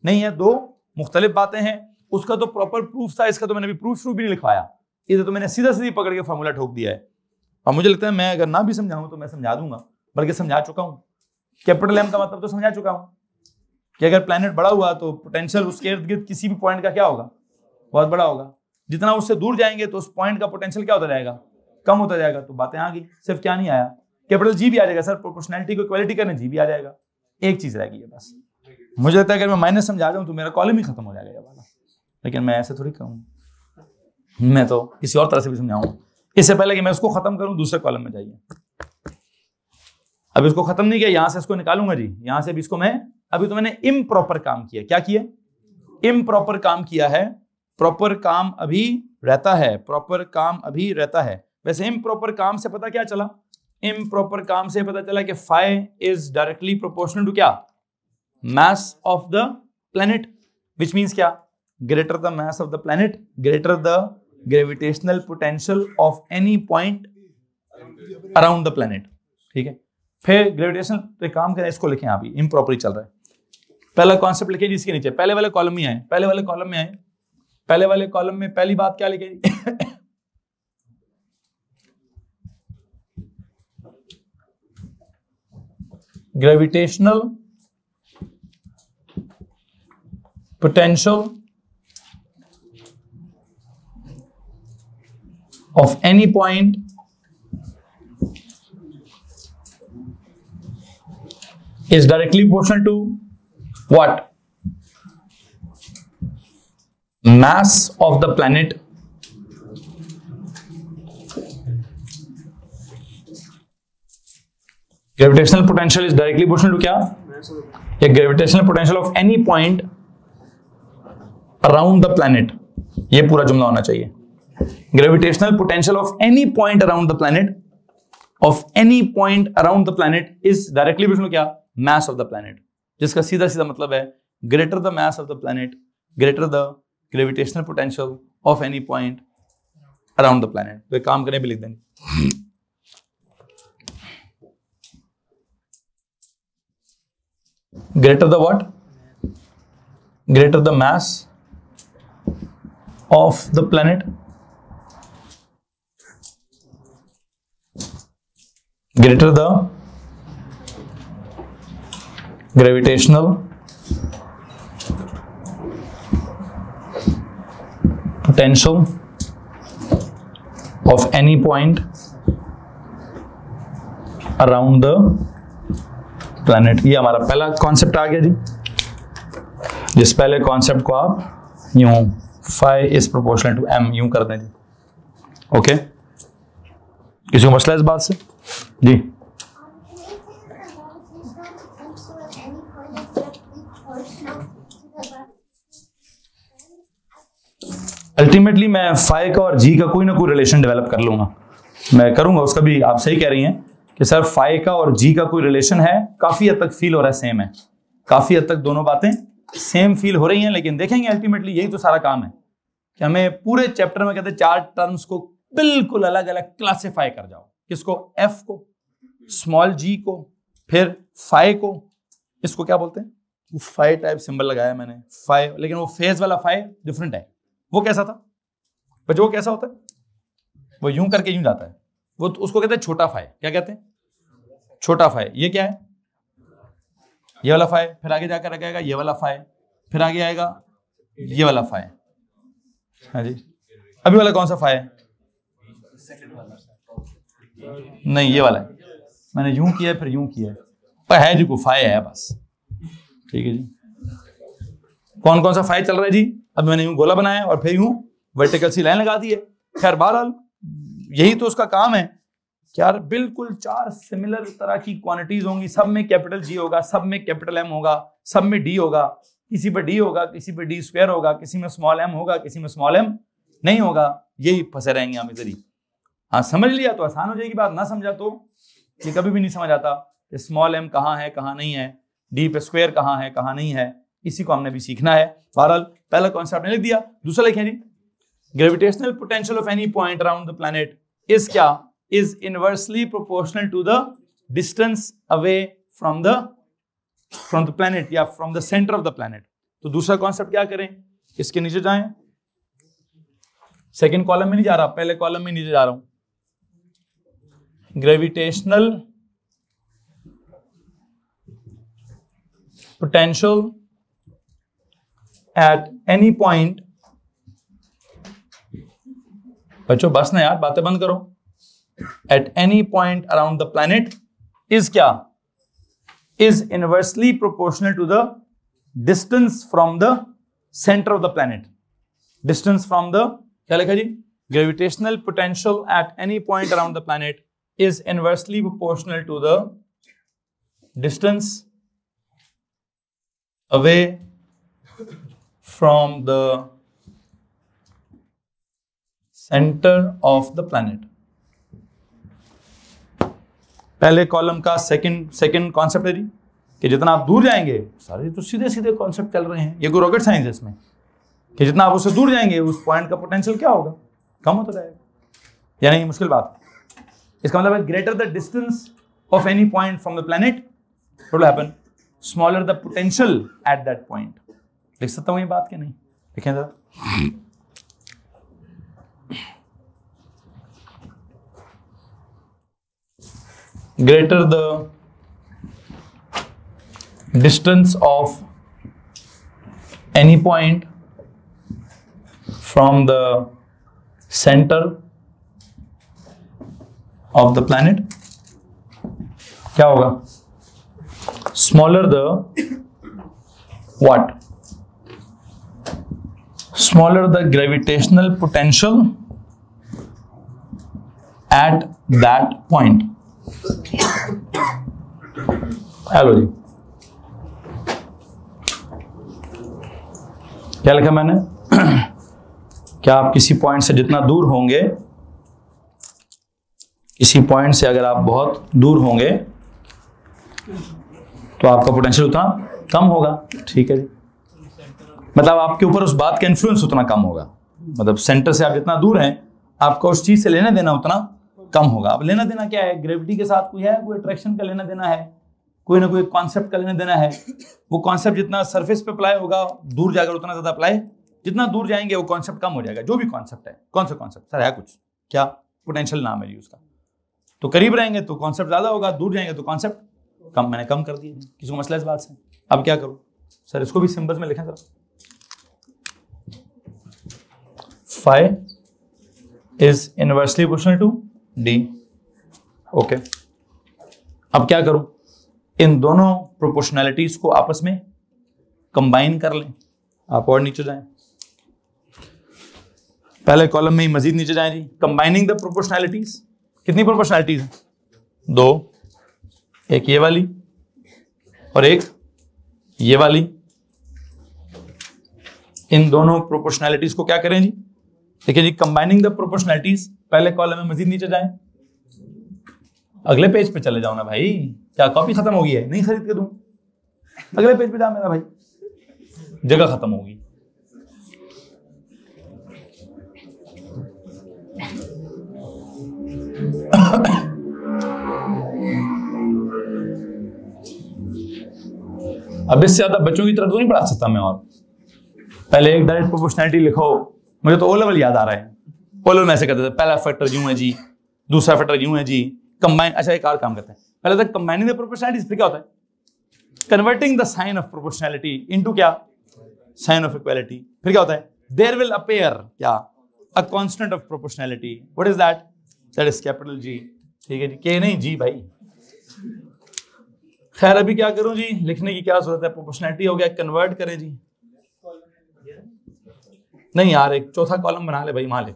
नहीं है, 2 मुख्तलिफ बातें हैं। उसका तो प्रॉपर प्रूफ था, इसका तो मैंने अभी प्रूफ भी नहीं लिखवाया, इधर तो मैंने सीधा सीधी पकड़ के फॉर्मूला ठोक दिया है। और मुझे लगता है मैं अगर ना भी समझाऊं तो मैं समझा दूंगा, बल्कि समझा चुका हूं। कैपिटल M का मतलब तो समझा चुका हूं कि अगर प्लैनेट बड़ा हुआ तो पोटेंशियल उसके इर्द गिर्द किसी भी पॉइंट का क्या होगा? बहुत बड़ा होगा। जितना उससे दूर जाएंगे तो उस पॉइंट का पोटेंशियल क्या होता जाएगा? कम होता जाएगा। तो बातें आ गई। सिर्फ क्या नहीं आया? कैपिटल G भी आ जाएगा सर, प्रोपोर्शनैलिटी को इक्वालिटी करने G भी आ जाएगा। एक चीज रह गई है बस। मुझे लगता है अगर मैं माइनस समझा जाऊं तो मेरा कॉलम ही खत्म हो जाएगा वाला, लेकिन मैं ऐसे थोड़ी कहूँ, मैं तो किसी और तरह से भी समझाऊं। इससे पहले कि मैं उसको खत्म करूं, दूसरे कॉलम में जाइए। अब इसको खत्म नहीं किया, यहां से इसको निकालूंगा जी, यहां से भी इसको मैं, अभी तो मैंने इम्प्रॉपर काम किया। क्या किया? इम्प्रॉपर काम किया है। प्रॉपर काम अभी रहता है, प्रॉपर काम अभी रहता है। वैसे इम्प्रॉपर काम से पता क्या चला, इम्प्रॉपर काम से पता चला कि phi is directly proportional to क्या, mass of the planet, which means क्या, greater the mass of the planet, greater the gravitational potential of any point around the planet. ठीक है, फिर ग्रेविटेशन पे काम करें, इसको लिखें, अभी इम्प्रॉपर चल रहा है। पहला कॉन्सेप्ट लिखे जिसके नीचे, पहले वाले कॉलम में आए, पहले वाले कॉलम में आए, पहले वाले कॉलम में पहली बात क्या लिखे, gravitational potential of any point is directly proportional to what? Mass of the planet gravitational potential is directly proportional to क्या? A gravitational potential of any point around the planet, ये पूरा जुमला होना चाहिए। Gravitational potential of any point around the planet, of any point around the planet is directly proportional क्या, mass of the planet, जिसका सीधा सीधा मतलब है greater the mass of the planet greater the gravitational potential of any point around the planet. तो काम करने भी लिख देंगे, greater the what, greater the mass of the planet greater the gravitational potential of any point around the planet। ये हमारा पहला concept आ गया जी, जिस पहले कॉन्सेप्ट को आप यूं phi is proportional to M यूं कर दें जी। ओके, किसी को मसला है इस बात से जी? अल्टीमेटली मैं फाई का और जी का कोई ना कोई रिलेशन डेवलप कर लूंगा, मैं करूंगा उसका भी। आप सही कह रही हैं कि सर फाई का और जी का कोई रिलेशन है, काफी हद तक फील हो रहा है सेम है, काफी हद तक दोनों बातें सेम फील हो रही हैं, लेकिन देखेंगे अल्टीमेटली यही तो सारा काम है कि हमें पूरे चैप्टर में कहते हैं चार टर्म्स को बिल्कुल अलग अलग क्लासिफाई कर जाओ। किसको? एफ को, स्मॉल जी को, फिर फाई को, इसको क्या बोलते हैं? वो फाई टाइप सिंबल लगाया मैंने, फाई, लेकिन वो फेज वाला फाई डिफरेंट है। वो कैसा था बच्चों? वो कैसा होता है? वो यूं करके यूं जाता है, वो तो उसको कहते हैं छोटा फाई। क्या कहते हैं? छोटा फाई। ये क्या है? ये वाला फाई, फिर आगे जाकर आएगा ये वाला फाई, फिर आगे आएगा ये वाला फाई। हाँ जी, अभी वाला कौन सा फाई है? नहीं, ये वाला है, मैंने यूं किया फिर यूं किया, पर है जी को फाई है बस। ठीक है जी, कौन कौन सा फाई चल रहा है जी? अब मैंने यूं गोला बनाया और फिर यूं वर्टिकल सी लाइन लगा दी है। खैर बहरहाल यही तो उसका काम है। यार बिल्कुल चार सिमिलर तरह की क्वांटिटीज होंगी, सब में कैपिटल जी होगा, सब में कैपिटल एम होगा, सब में डी होगा, किसी पे डी होगा, किसी पे डी स्क्वायर होगा, किसी में स्मॉल एम होगा, किसी में स्मॉल एम नहीं होगा। यही फंसे रहेंगे हम इधर ही। हाँ, समझ लिया तो आसान हो जाएगी बात, ना समझा तो ये कभी भी नहीं समझ आता कि स्मॉल एम कहाँ है कहाँ नहीं है, डी पे स्क्वायर कहाँ है कहाँ नहीं है, इसी को हमने भी सीखना है। बहरहाल पहला कॉन्सेप्ट ने लिख दिया, दूसरा लिखें जी, gravitational potential of any point around the planet is क्या? is inversely proportional to the distance away from the planet या from the center of the planet। तो दूसरा कॉन्सेप्ट क्या करें? इसके नीचे जाएं, सेकंड कॉलम में नहीं जा रहा, पहले कॉलम में नीचे जा रहा हूं। Gravitational potential eight any point, बच्चों बस ना यार, बातें बंद करो। At any point around the planet is क्या? Is inversely proportional to the distance from the center of the planet। Distance from the, क्या लिखा जी? Gravitational potential at any point around the planet is inversely proportional to the distance away from the center of the planet। पहले column का second concept है जी कि जितना आप दूर जाएंगे, सारे तो सीधे सीधे कॉन्सेप्ट चल रहे हैं, ये कोई रॉकेट साइंस है इसमें, कि जितना आप उससे दूर जाएंगे उस पॉइंट का पोटेंशियल क्या होगा, कम होता जाएगा। यानी मुश्किल बात है। इसका मतलब है greater the distance of any point from the planet what will happen, smaller the potential at that point. लिख सकता हूं ये बात कि नहीं? लिखें जरा। Greater the distance of any point from the center of the planet, क्या होगा? Smaller the what? Smaller the gravitational potential at that point. Hello जी, क्या लिखा मैंने? क्या आप किसी पॉइंट से जितना दूर होंगे, किसी पॉइंट से अगर आप बहुत दूर होंगे तो आपका पोटेंशियल उतना कम होगा। ठीक है जी, मतलब आपके ऊपर उस बात का इन्फ्लुएंस उतना कम होगा। मतलब सेंटर से आप जितना दूर हैं, आपका उस चीज से लेना देना उतना कम होगा। अब लेना देना क्या है? ग्रेविटी के साथ कोई है, कोई अट्रैक्शन का लेना देना है, कोई ना कोई कॉन्सेप्ट का लेना देना है। वो कॉन्सेप्ट जितना सरफेस पे अप्लाई होगा, दूर जाकर उतना ज्यादा अप्लाई, जितना दूर जाएंगे वो कॉन्सेप्ट कम हो जाएगा। जो भी कॉन्सेप्ट है, कौन सा कॉन्सेप्ट सर है? कुछ क्या पोटेंशियल नाम है जी उसका। तो करीब रहेंगे तो कॉन्सेप्ट ज्यादा होगा, दूर जाएंगे तो कॉन्सेप्ट कम। मैंने कम कर दिया। किसी को मसला इस बात से? अब क्या करूं सर? इसको भी सिंबल्स में लिखें जरा। Phi is inversely proportional to D. Okay, अब क्या करूं? इन दोनों प्रोपोर्शनैलिटीज को आपस में कंबाइन कर लें। आप और नीचे जाएं, पहले कॉलम में ही मजीद नीचे जाएं जी। कंबाइनिंग द प्रोपोर्शनैलिटीज, कितनी प्रोपोर्शनैलिटीज हैं? दो, एक ये वाली और एक ये वाली। इन दोनों प्रोपोर्शनैलिटीज को क्या करें जी? देखिए जी, कंबाइनिंग द प्रोपोर्शनैलिटीज, पहले कॉलम में मजीद नीचे जाएं। अगले पेज पे चले जाओ ना भाई, क्या कॉपी खत्म हो गई है? नहीं खरीद के दूं? अगले पेज पे जा मेरा भाई, जगह खत्म होगी। अब इससे ज्यादा बच्चों की तरफ तो नहीं पढ़ा सकता मैं। और पहले एक डायरेक्ट प्रोपोर्शनैलिटी लिखो। मुझे तो ओ लेवल याद आ रहा है। ओ लेवल में ऐसे करते थे, पहला फैक्टर यूं है जी, दूसरा फैक्टर यूं है जी, कंबाइन। अच्छा, एक और काम करते हैं, पहले तक कंबाइनिंग द प्रोपोर्शनैलिटीज, फिर क्या होता है? Converting the sign of proportionality into क्या? Sign of equality. फिर क्या होता है? देयर विल अपीयर क्या? A constant of proportionality. What is that? That is capital G. ठीक है जी, के नहीं जी भाई। खैर, अभी क्या करूं जी? लिखने की क्या जरूरत है? प्रोपोर्शनैलिटी हो गया, कन्वर्ट करें जी। नहीं यार, एक चौथा कॉलम बना ले भाई, वहां लिख।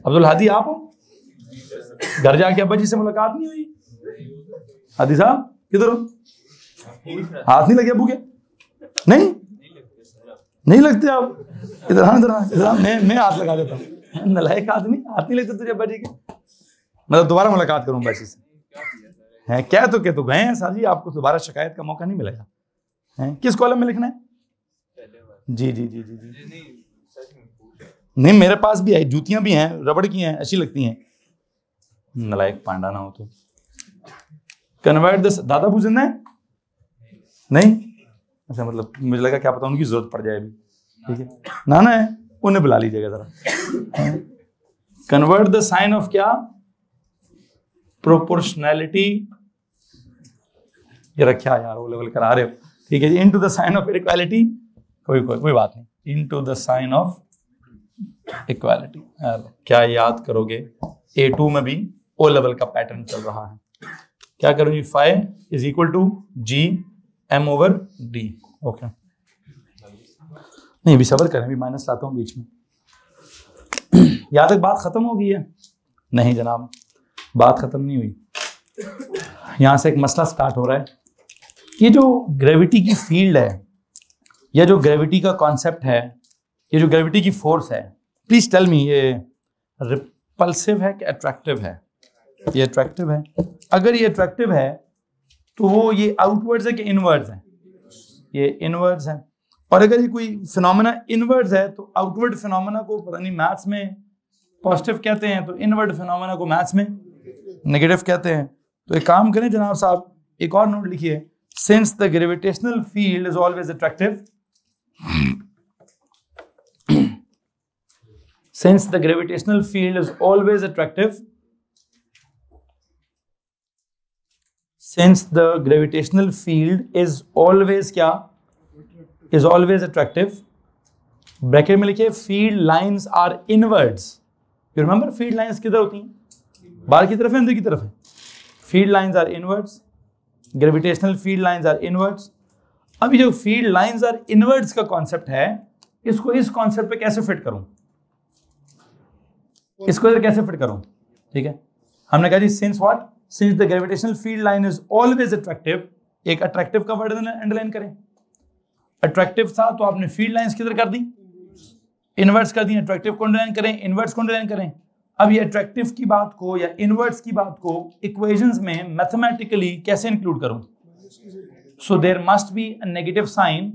अब्दुल हादी आप हो? घर जाके अब्बा जी से मुलाकात नहीं हुई? हादी साहब किधर हो? हाथ नहीं लगे अबू के? नहीं लगते आप? इधर मैं हाथ लगा देता हूँ। नलायक आदमी, हाथ नहीं लगते तुझे अब्बा जी के? मतलब दोबारा मुलाकात करूं अब्बा जी से? हैं क्या? तो क्या तो गए हैं साजी, आपको दोबारा शिकायत का मौका नहीं मिलेगा। हैं किस कॉलम में लिखना है? जी जी जी जी जी। नहीं, मेरे पास भी है, जूतियां भी हैं, रबड़ की हैं, अच्छी लगती हैं। नलायक पांडा ना हो तो। कन्वर्ट द, दादा बू जिंदा है? नहीं? अच्छा, मतलब मुझे लगा क्या पता उनकी जरूरत पड़ जाए अभी। ठीक है, नाना है, उन्हें बुला लीजिएगा जरा। कन्वर्ट द साइन ऑफ क्या? प्रोपोर्शनैलिटी। ये रखा यार, वो लेवल करा रहे हो। ठीक है जी, into the sign of equality. कोई बात नहीं, into the sign of equality. क्या याद करोगे? A2 में भी ओ लेवल का पैटर्न चल रहा है। क्या करूं जी? Phi is equal to G M over D. Okay, नहीं अभी सबर करें, अभी माइनस लाता हूं बीच में। यहां तक बात खत्म हो गई है? नहीं जनाब, बात खत्म नहीं हुई। यहां से एक मसला स्टार्ट हो रहा है। ये जो ग्रेविटी की फील्ड है, या जो ग्रेविटी का कॉन्सेप्ट है, ये जो ग्रेविटी की फोर्स है, प्लीज टेल मी, ये पल्सिव है कि अट्रैक्टिव है? ये अट्रैक्टिव है। अगर ये अट्रैक्टिव है तो ये आउटवर्ड्स है कि इनवर्ड्स है? ये इनवर्ड्स है। और अगर ये कोई फिनोमेना इनवर्ड्स है तो आउटवर्ड फिनोमेना को पता नहीं मैथ्स में पॉजिटिव कहते हैं, तो इनवर्ड फिनोमेना को मैथ्स में नेगेटिव कहते हैं। तो एक काम करें जनाब साहब, एक और नोट लिखिए, since the gravitational field is always attractive, since the gravitational field is always attractive, since the gravitational field is always क्या? is always attractive, ब्रैकेट में लिखिए field lines are inwards. you remember field lines किधर होती हैं? बाहर की तरफ है, अंदर की तरफ है? field lines are inwards, gravitational field lines are inwards. अभी जो field lines are inwards का कॉन्सेप्ट है, इसको इस कॉन्सेप्ट पे कैसे फिट करूं? इसको इधर कैसे फिट करूं? ठीक है, हमने कहा जी since what, since the gravitational field line is always attractive. एक अट्रैक्टिव का वर्ड अंडरलाइन करें। अट्रैक्टिव था तो आपने फील्ड लाइंस किधर कर दी? इनवर्ट्स कर दी। अट्रैक्टिव को अंडरलाइन करें, इनवर्ट्स को अंडरलाइन करें। अब ये अट्रैक्टिव की बात को या इनवर्ट्स की बात को इक्वेशंस में मैथमेटिकली कैसे इंक्लूड करूं? So there must be a negative sign.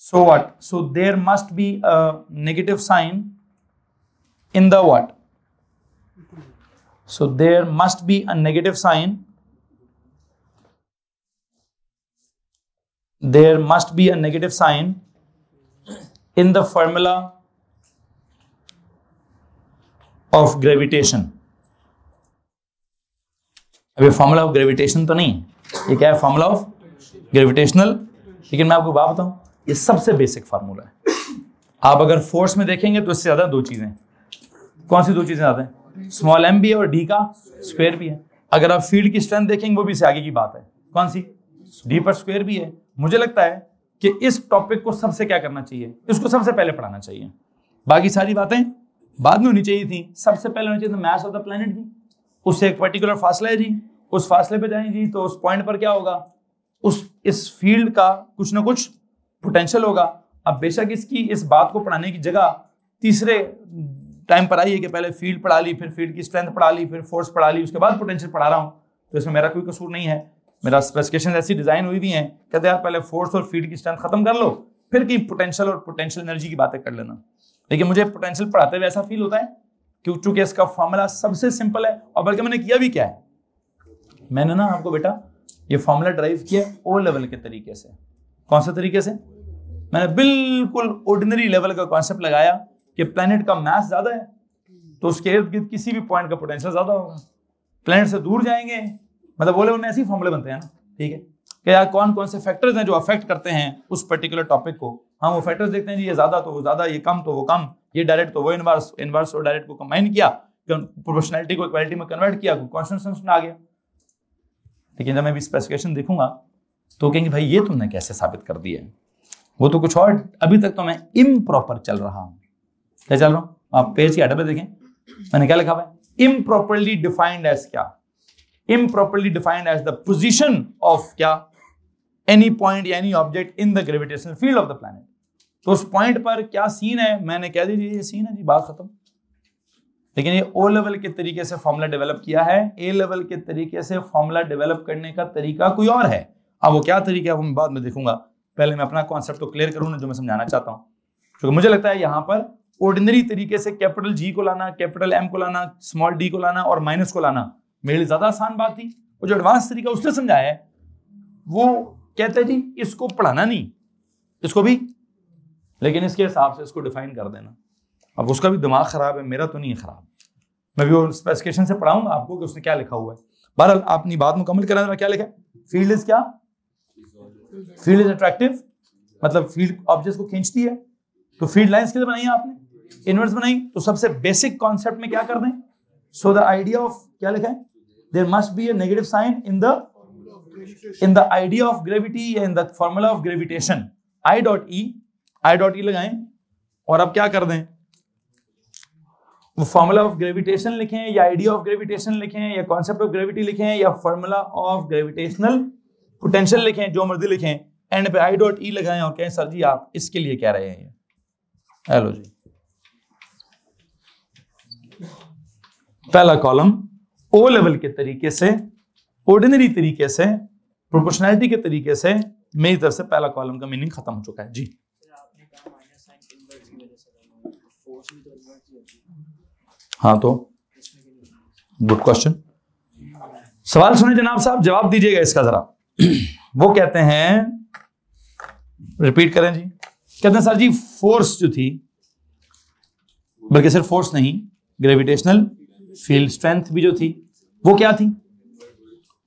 So what? So there must be a negative sign in the what? So there must be a negative sign. There must be a negative sign in the formula of gravitation. अब ये formula of gravitation तो नहीं, ये क्या है? Formula of gravitational. लेकिन मैं आपको बात बताऊं, ये सबसे बेसिक फार्मूला है। आप अगर फोर्स में देखेंगे तो इससे ज्यादा दो चीजें। कौन सी दो चीजें ज्यादा हैं? स्मॉल m भी है और d का स्क्वायर भी है। अगर आप फील्ड की स्ट्रेंथ देखेंगे वो भी इससे आगे की बात है। कौन सी? d पर स्क्वायर भी है। मुझे लगता है कि इस टॉपिक को सबसे क्या करना चाहिए, इसको सबसे पहले पढ़ाना चाहिए। बाकी सारी बातें बाद में होनी चाहिए थी, सबसे पहले होनी चाहिए मास ऑफ द प्लैनेट जी। उससे एक पर्टिकुलर फासला है जी, उस फासले पे जाएं जी, तो उस पॉइंट पर क्या होगा? इस फील्ड का कुछ ना कुछ पोटेंशियल होगा। अब बेशक इसकी इस बात को पढ़ाने की जगह तीसरे टाइम पर आई है कि पहले फील्ड पढ़ा ली, फिर फील्ड की स्ट्रेंथ पढ़ा ली, फिर फोर्स पढ़ा ली, उसके बाद पोटेंशियल पढ़ा रहा हूं। तो इसमें मेरा कोई कसूर नहीं है। मेरा स्पेसिफिकेशन ऐसी डिजाइन हुई भी हैं, कहते यार पहले फोर्स और फील्ड की स्ट्रेंथ खत्म कर लो, फिर की पोटेंशियल और पोटेंशियल एनर्जी की बातें कर लेना। लेकिन मुझे पोटेंशियल पढ़ाते हुए ऐसा फील होता है कि चूंकि इसका फॉर्मूला सबसे सिंपल है, और बल्कि मैंने किया भी क्या है, मैंने ना आपको बेटा ये फॉर्मूला ड्राइव किया ओ लेवल के तरीके से। कौन से तरीके से? मैंने बिल्कुल ऑर्डिनरी लेवल का कॉन्सेप्ट लगाया कि प्लैनेट का मास ज्यादा है तो उसके इर्द गिर्द किसी भी पॉइंट का पोटेंशियल ज्यादा होगा। प्लैनेट से दूर जाएंगे, मतलब वो लेवल में ऐसे ही फॉर्मूले बनते हैं ना। ठीक है, कि यार कौन कौन से फैक्टर्स हैं जो अफेक्ट करते हैं उस पर्टिकुलर टॉपिक को। हम वो फैक्टर्स देखते हैं जी, ये ज्यादा तो वो ज्यादा, ये कम तो वो कम, ये डायरेक्ट तो वो इनवर्स, इनवर्स और डायरेक्ट को कंबाइन किया, प्रोपोर्शनैलिटी को इक्वालिटी में कन्वर्ट किया, कांस्टेंट आ गया। लेकिन जब मैं भी स्पेसिफिकेशन देखूंगा तो कहेंगे भाई ये तुमने कैसे साबित कर दिया है, वो तो कुछ और, अभी तक तो मैं इम्प्रॉपर चल रहा हूं। क्या चल रहा हूं? आप पेज की हेडर पे देखें, मैंने क्या लिखा हुआ है? इम्प्रॉपरली डिफाइंड एज क्या? Improperly defined as the position of क्या? एनी पॉइंट या any object in the gravitational field of the planet. तो उस पॉइंट पर क्या सीन है, मैंने कह दीजिए ये सीन है जी, बात खत्म। लेकिन ये ओ लेवल के तरीके से फॉर्मूला डेवलप किया है, ए लेवल के तरीके से फॉर्मूला डेवलप करने का तरीका कोई और है। अब वो क्या तरीका है वो मैं बाद में देखूंगा, पहले मैं अपना कॉन्सेप्ट तो क्लियर करूँ ना जो मैं समझाना चाहता हूँ। क्योंकि मुझे लगता है यहाँ पर ऑर्डिनरी तरीके से कैपिटल जी को लाना, कैपिटल एम को लाना, स्मॉल डी को लाना और माइनस को लाना मेरे लिए ज्यादा आसान बात थी। और जो एडवांस तरीका उसने समझाया है वो कहते हैं जी इसको पढ़ाना नहीं, इसको भी, लेकिन इसके हिसाब से इसको डिफाइन कर देना। अब उसका भी दिमाग खराब है, मेरा तो नहीं है खराब। मैं भी वो स्पेसिफिकेशन से पढ़ाऊंगा आपको कि उसने क्या लिखा हुआ है। बहरहाल आप अपनी बात मुकम्मल करा, क्या लिखा है? फील्ड इज क्या? फील्ड इज अट्रैक्टिव, मतलब फील्ड ऑब्जेक्ट को खींचती है। तो फील्ड लाइंस किधर बनाई आपने? इनवर्स बनाई। तो सबसे बेसिक कॉन्सेप्ट में क्या कर दें? सो द आइडिया ऑफ, क्या लिखा है? There must be a negative sign in the idea of gravity या in the formula of gravitation. I dot E लगाएं और अब क्या कर दें? वो फॉर्मूला ऑफ ग्रेविटेशन लिखें या आइडिया ऑफ ग्रेविटेशन लिखें या कॉन्सेप्ट ऑफ ग्रेविटी लिखें या फॉर्मूला ऑफ ग्रेविटेशनल पोटेंशियल लिखें, जो मर्जी लिखें, एंड पे आई डॉट ई लगाएं और कहें सर जी आप इसके लिए कह रहे हैं। हेलो जी, पहला कॉलम ओ लेवल के तरीके से, ऑर्डिनरी तरीके से, प्रोपोर्शनैलिटी के तरीके से मेरी तरफ से पहला कॉलम का मीनिंग खत्म हो चुका है जी। हाँ तो गुड क्वेश्चन, सवाल सुने जनाब साहब, जवाब दीजिएगा इसका जरा। वो कहते हैं, रिपीट करें जी, कहते हैं सर जी फोर्स जो थी, बल्कि सिर्फ फोर्स नहीं, ग्रेविटेशनल फील्ड स्ट्रेंथ भी जो थी वो क्या थी,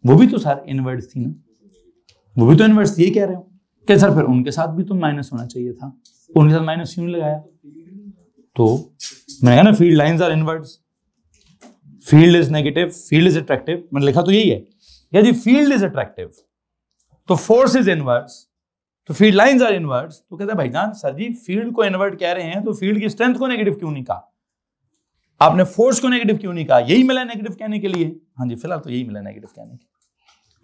वो भी तो सर इनवर्स थी ना, वो भी तो इनवर्स, ये कह रहे हो क्या सर? फिर उनके साथ भी तो माइनस होना चाहिए था, उनके साथ माइनस क्यों लगाया? तो मैंने कहा ना field lines are inverse, field is negative, field is attractive, मैंने लिखा तो यही है या जी, फील्ड इज अट्रैक्टिव तो फोर्स इज इनवर्स, तो फील्ड लाइंस आर इनवर्स। तो कहते हैं भाईजान सर जी फील्ड को इन्वर्ट कह रहे हैं तो फील्ड की स्ट्रेंथ को नेगेटिव क्यों नहीं कहा, आपने फोर्स को नेगेटिव क्यों नहीं कहा? यही मिला नेगेटिव कहने के लिए। हाँ जी फिलहाल तो यही मिला नेगेटिव कहने के,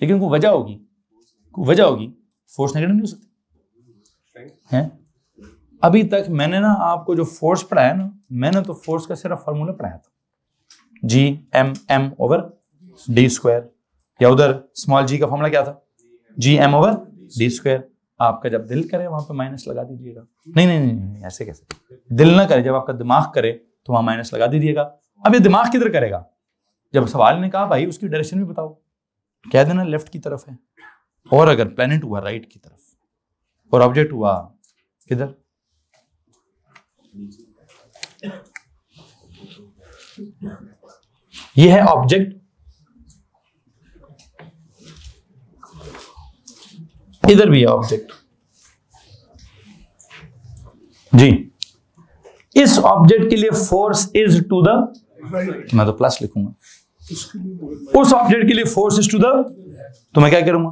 लेकिन कोई वजह होगी, फोर्स नेगेटिव नहीं हो सकती है। अभी तक मैंने ना आपको जो फोर्स पढ़ाया ना, मैंने तो फोर्स का सिर्फ फार्मूला पढ़ाया था, G M M over D square, या उधर स्मॉल जी का फॉर्मूला क्या था, G M over D square. आपका जब दिल करे वहां पे माइनस लगा दीजिएगा, नहीं ऐसे कैसे, दिल ना करे, जब आपका दिमाग करे तो वहां माइनस लगा दीजिएगा। अब ये दिमाग किधर करेगा? जब सवाल ने कहा भाई उसकी डायरेक्शन भी बताओ, कह देना लेफ्ट की तरफ है, और अगर प्लेनेट हुआ राइट की तरफ, और ऑब्जेक्ट हुआ किधर, ये है ऑब्जेक्ट, इधर भी है ऑब्जेक्ट जी। इस ऑब्जेक्ट के लिए फोर्स इज टू द, मैं तो प्लस लिखूंगा, उस ऑब्जेक्ट के लिए फोर्स इज टू द, तो मैं क्या करूंगा,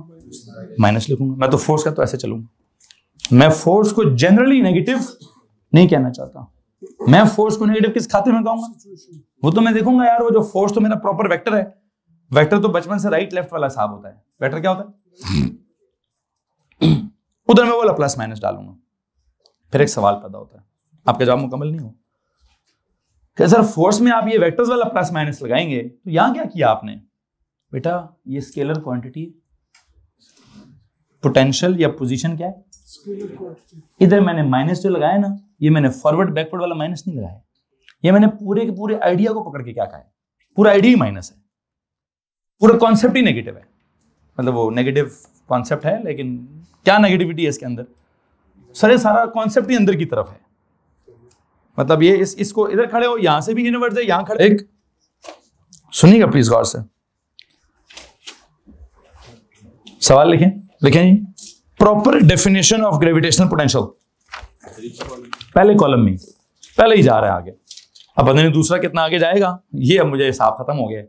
माइनस लिखूंगा। मैं तो फोर्स का तो ऐसे चलूंगा, मैं फोर्स को जनरली नेगेटिव नहीं कहना चाहता, मैं फोर्स को नेगेटिव किस खाते में कहूंगा, वो तो मैं देखूंगा यार, वो जो फोर्स तो मेरा प्रॉपर वेक्टर है, वेक्टर तो बचपन से राइट लेफ्ट वाला हिसाब होता है, वेक्टर क्या होता है, उधर मैं बोला प्लस माइनस डालूंगा, फिर एक सवाल पैदा होता है, आपका जवाब मुकम्मल नहीं हो क्या सर फोर्स में आप ये वेक्टर्स वाला प्लस माइनस लगाएंगे, तो यहां क्या किया आपने बेटा, ये स्केलर क्वांटिटी, पोटेंशियल या पोजीशन क्या है, इधर मैंने माइनस जो लगाया ना, ये मैंने फॉरवर्ड बैकवर्ड वाला माइनस नहीं लगाया, ये मैंने पूरे के पूरे आइडिया को पकड़ के क्या कहा है, पूरा आइडिया ही माइनस है, पूरा कॉन्सेप्ट ही नेगेटिव है, मतलब वो नेगेटिव कॉन्सेप्ट है, लेकिन क्या नेगेटिविटी है इसके अंदर, सर ये सारा कॉन्सेप्ट ही अंदर की तरफ है, मतलब ये इसको इधर खड़े हो, यहां से भी इनवर्स है, यहां खड़े, एक सुनिएगा प्लीज गौर से, सवाल लिखें जी, proper definition of gravitational potential, पहले कॉलम में पहले ही जा रहा है आगे, अब पता नहीं दूसरा कितना आगे जाएगा, ये अब मुझे हिसाब खत्म हो गया,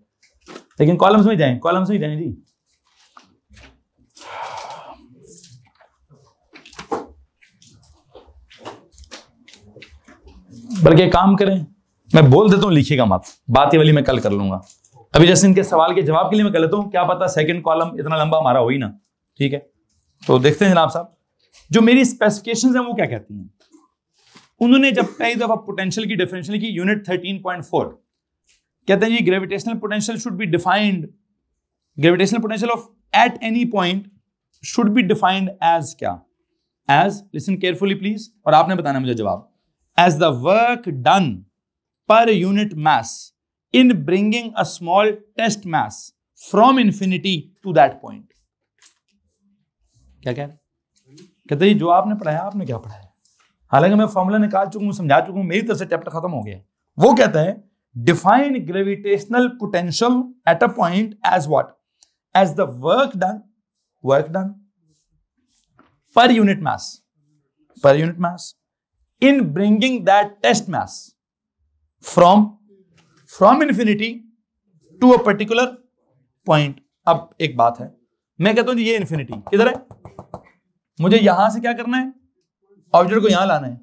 लेकिन कॉलम्स में जाएं, कॉलम्स में जाएं जी। बल्कि काम करें, मैं बोल देता हूं लिखिएगा मत, बात ये वाली मैं कल कर लूंगा, अभी जैसे इनके सवाल के जवाब के लिए मैं कर लेता हूं, क्या पता सेकंड कॉलम इतना लंबा हमारा हो ही ना, ठीक है। तो देखते हैं जनाब साहब, जो मेरी स्पेसिफिकेशंस हैं वो क्या कहती हैं। उन्होंने जब पहली दफा पोटेंशियल की डेफिनेशन की, यूनिट 13.4, कहते हैं जी gravitational potential should be defined, gravitational potential of at any point should be defined as क्या, एज, लिसन केयरफुली प्लीज, और आपने बताना मुझे जवाब, as the work done per unit mass in bringing a small test mass from infinity to that point। क्या कह रहे, कहते हैं जो आपने पढ़ाया, आपने क्या पढ़ाया, हालांकि मैं फॉर्मूला निकाल चुका हूं, समझा चुका हूं, मेरी तरफ से चैप्टर खत्म हो गया। वो कहता है define gravitational potential at a point as what, as the work done per unit mass in bringing that test mass from infinity to a particular point। अब एक बात है, मैं कहता हूं ये इंफिनिटी किधर है, मुझे यहां से क्या करना है, ऑब्जेक्ट को यहां लाना है,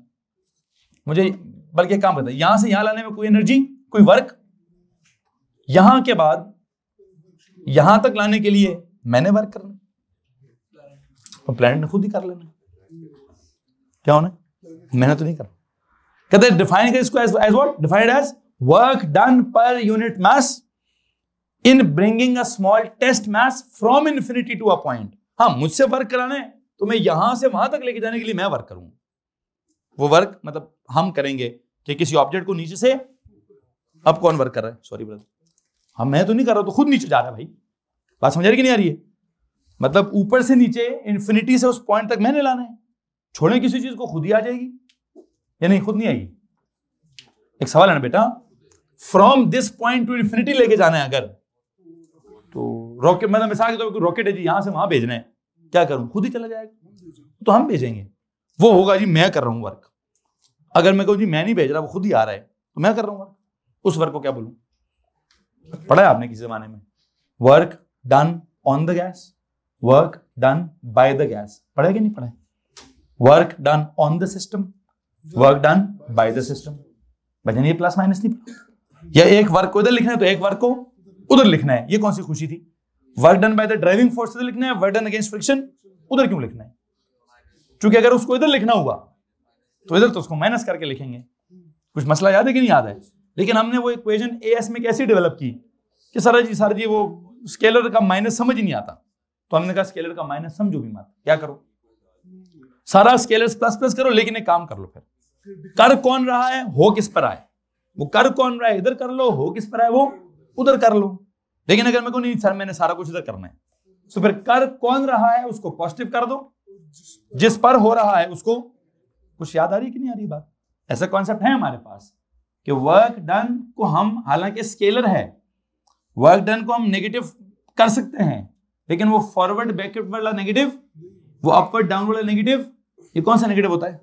मुझे बल्कि एक काम करता है, यहां से यहां लाने में कोई एनर्जी, कोई वर्क, यहां के बाद यहां तक लाने के लिए मैंने वर्क करना, और प्लैनेट ने खुद ही कर लेना, क्या होना, मैंने तो नहीं करना। कहते हैं डिफाइन कर इसको as what, defined as work done पर unit mass in bringing a small test mass from infinity to a point. हाँ, मुझसे वर्क कराना है तो मैं यहां से वहां तक लेके जाने के लिए मैं वर्क करूंगा। वो वर्क मतलब हम करेंगे कि किसी ऑब्जेक्ट को नीचे से, अब कौन वर्क कर रहा है, सॉरी ब्रदर, हम, मैं तो नहीं कर रहा, तो खुद नीचे जा रहा है भाई। बात समझ आ रही कि नहीं आ रही है? मतलब ऊपर से नीचे इन्फिनिटी से उस पॉइंट तक मैंने लाना है, छोड़े किसी चीज को खुद ही आ जाएगी या नहीं, खुद नहीं आएगी? एक सवाल है ना बेटा, from this point two infinity लेके जाना है अगर, तो रॉकेट, मतलब मिसाल के तौर पर रॉकेट है जी, यहां से वहां भेजना है, क्या करूं, खुद ही चला जाएगा। तो हम भेजेंगे, वो होगा जी मैं कर रहा हूं वर्क। अगर मैं कहूं जी मैं नहीं भेज रहा, वो खुद ही आ रहा है, तो मैं कर रहा हूं वर्क, उस वर्क को क्या बोलूं? पढ़ा है आपने किसी जमाने में? Work done on the gas, work done by the gas, पढ़ा है कि नहीं पढ़ा है? Work done on the system, work done by the system. बचन ये प्लस माइनस नहीं पढ़ा? या एक वर्क को इधर लिखना है तो एक वर्क को उधर लिखना है, ये कौन सी खुशी थी? Work done by the driving force इधर लिखना है, वर्क डन अगेंस्ट फ्रिक्शन उधर क्यों लिखना है? क्योंकि अगर उसको इधर लिखना हुआ तो इधर तो उसको माइनस करके लिखेंगे। कुछ मसला याद है कि नहीं याद है? लेकिन हमने वो इक्वेशन एएस में कैसे डेवलप की कि सर जी वो स्केलर का माइनस समझ ही नहीं आता, तो हमने कहा स्केलर का माइनस समझो भी मत, क्या करो, सारा स्केलर प्लस प्लस करो, लेकिन एक काम कर लो, फिर कर कौन रहा है हो किस पर आए, वो कर कौन रहा है इधर कर लो, हो किस पर आए वो उधर कर लो। लेकिन अगर मेरे को नहीं सर मैंने सारा कुछ इधर करना है, तो फिर कर कौन रहा है उसको पॉजिटिव कर दो, जिस पर हो रहा है उसको, कुछ याद आ रही कि नहीं आ रही बात? ऐसा कॉन्सेप्ट है हमारे पास कि वर्क डन को हम, हालांकि स्केलर है, वर्क डन को हम नेगेटिव कर सकते हैं, लेकिन वो फॉरवर्ड बैकवर्ड वाला नेगेटिव, वो अपवर्ड डाउन वाला नेगेटिव, ये कौन सा नेगेटिव होता है?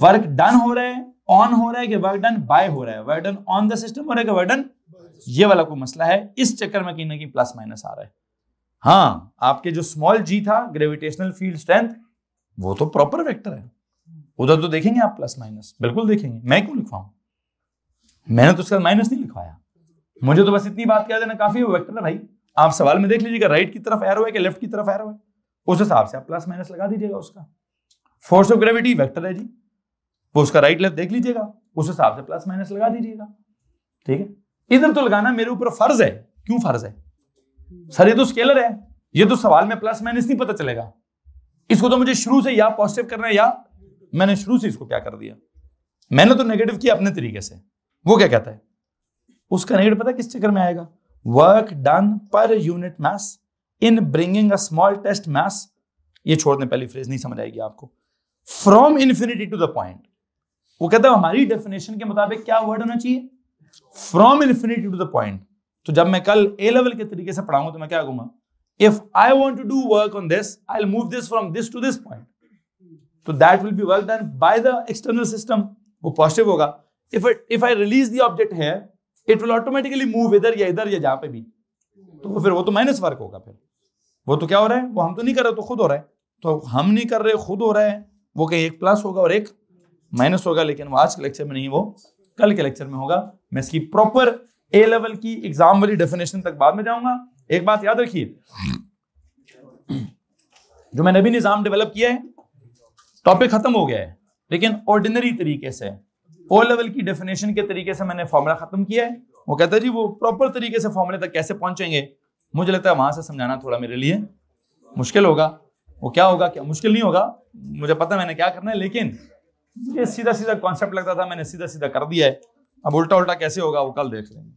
वर्क डन हो रहा है, ऑन हो रहा है कि वर्क डन बाय हो रहा है, work done on the system हो रहा है कि वर्क डन, ये वाला कोई मसला है। इस चक्कर में कहीं ना कहीं प्लस माइनस आ रहा है। हाँ, आपके जो स्मॉल जी था ग्रेविटेशनल फील्ड स्ट्रेंथ, वो तो प्रॉपर वेक्टर है, उधर तो देखेंगे आप प्लस माइनस, बिल्कुल देखेंगे। मैं क्यों लिखवाऊं? मैंने तो उसका माइनस नहीं लिखवाया, मुझे तो बस इतनी बात कह देना काफी है, वो वेक्टर है भाई। आप सवाल में देख लीजिएगा राइट की तरफ एरो है कि लेफ्ट की तरफ एरो है, उस हिसाब से आप प्लस माइनस लगा दीजिएगा। उसका फोर्स ऑफ ग्रेविटी वेक्टर है जी, वो उसका राइट लेफ्ट देख लीजिएगा, उस हिसाब से प्लस माइनस लगा दीजिएगा, ठीक है। इधर तो लगाना मेरे ऊपर फर्ज है। क्यों फर्ज है? सर ये तो स्केलर है, ये तो सवाल में प्लस माइनस नहीं पता चलेगा, इसको तो मुझे शुरू से या पॉजिटिव करना है, या मैंने शुरू से इसको क्या कर दिया, मैंने तो नेगेटिव किया अपने तरीके से। वो क्या कहता है, उसका नेगेटिव पता किस चक्कर में आएगा? वर्क डन पर unit mass in bringing a small test mass, ये छोड़ने पहली फ्रेज नहीं समझ आएगी आपको, from infinity to the point. वो कहता है हमारी डेफिनेशन के मुताबिक क्या वर्ड होना चाहिए? From infinity to the point. तो जब मैं कल ए लेवल के तरीके से पढ़ाऊंगा तो मैं क्या कहूंगा, if I want to do work on this I will move this from this to this point, तो that will be work done by the external system, वो पॉजिटिव होगा। If I release the object here it will automatically move इधर या जहां पे भी, तो फिर वो तो माइनस वर्क होगा। फिर वो तो क्या हो रहा है, वो हम तो नहीं कर रहे, तो खुद हो रहा है, तो हम नहीं कर रहे खुद हो रहा है, वो कहीं एक प्लस होगा और एक माइनस होगा। लेकिन वो आज के लेक्चर में नहीं, वो कल के लेक्चर में होगा। मैं इसकी प्रॉपर ए लेवल की एग्जाम वाली डेफिनेशन तक बाद में जाऊंगा। एक बात याद रखिए, जो मैंने अभी निजाम डेवलप किया है, टॉपिक खत्म हो गया है, लेकिन ऑर्डिनरी तरीके से ओ लेवल की डेफिनेशन के तरीके से मैंने फॉर्मूला खत्म किया है। वो कहता है जी वो प्रॉपर तरीके से फॉर्मूले तक कैसे पहुंचेंगे, मुझे लगता है वहां से समझाना थोड़ा मेरे लिए मुश्किल होगा। वो क्या होगा, क्या मुश्किल नहीं होगा, मुझे पता है मैंने क्या करना है, लेकिन मुझे सीधा सीधा कॉन्सेप्ट लगता था, मैंने सीधा सीधा कर दिया है। अब उल्टा उल्टा कैसे होगा वो कल देख लेंगे।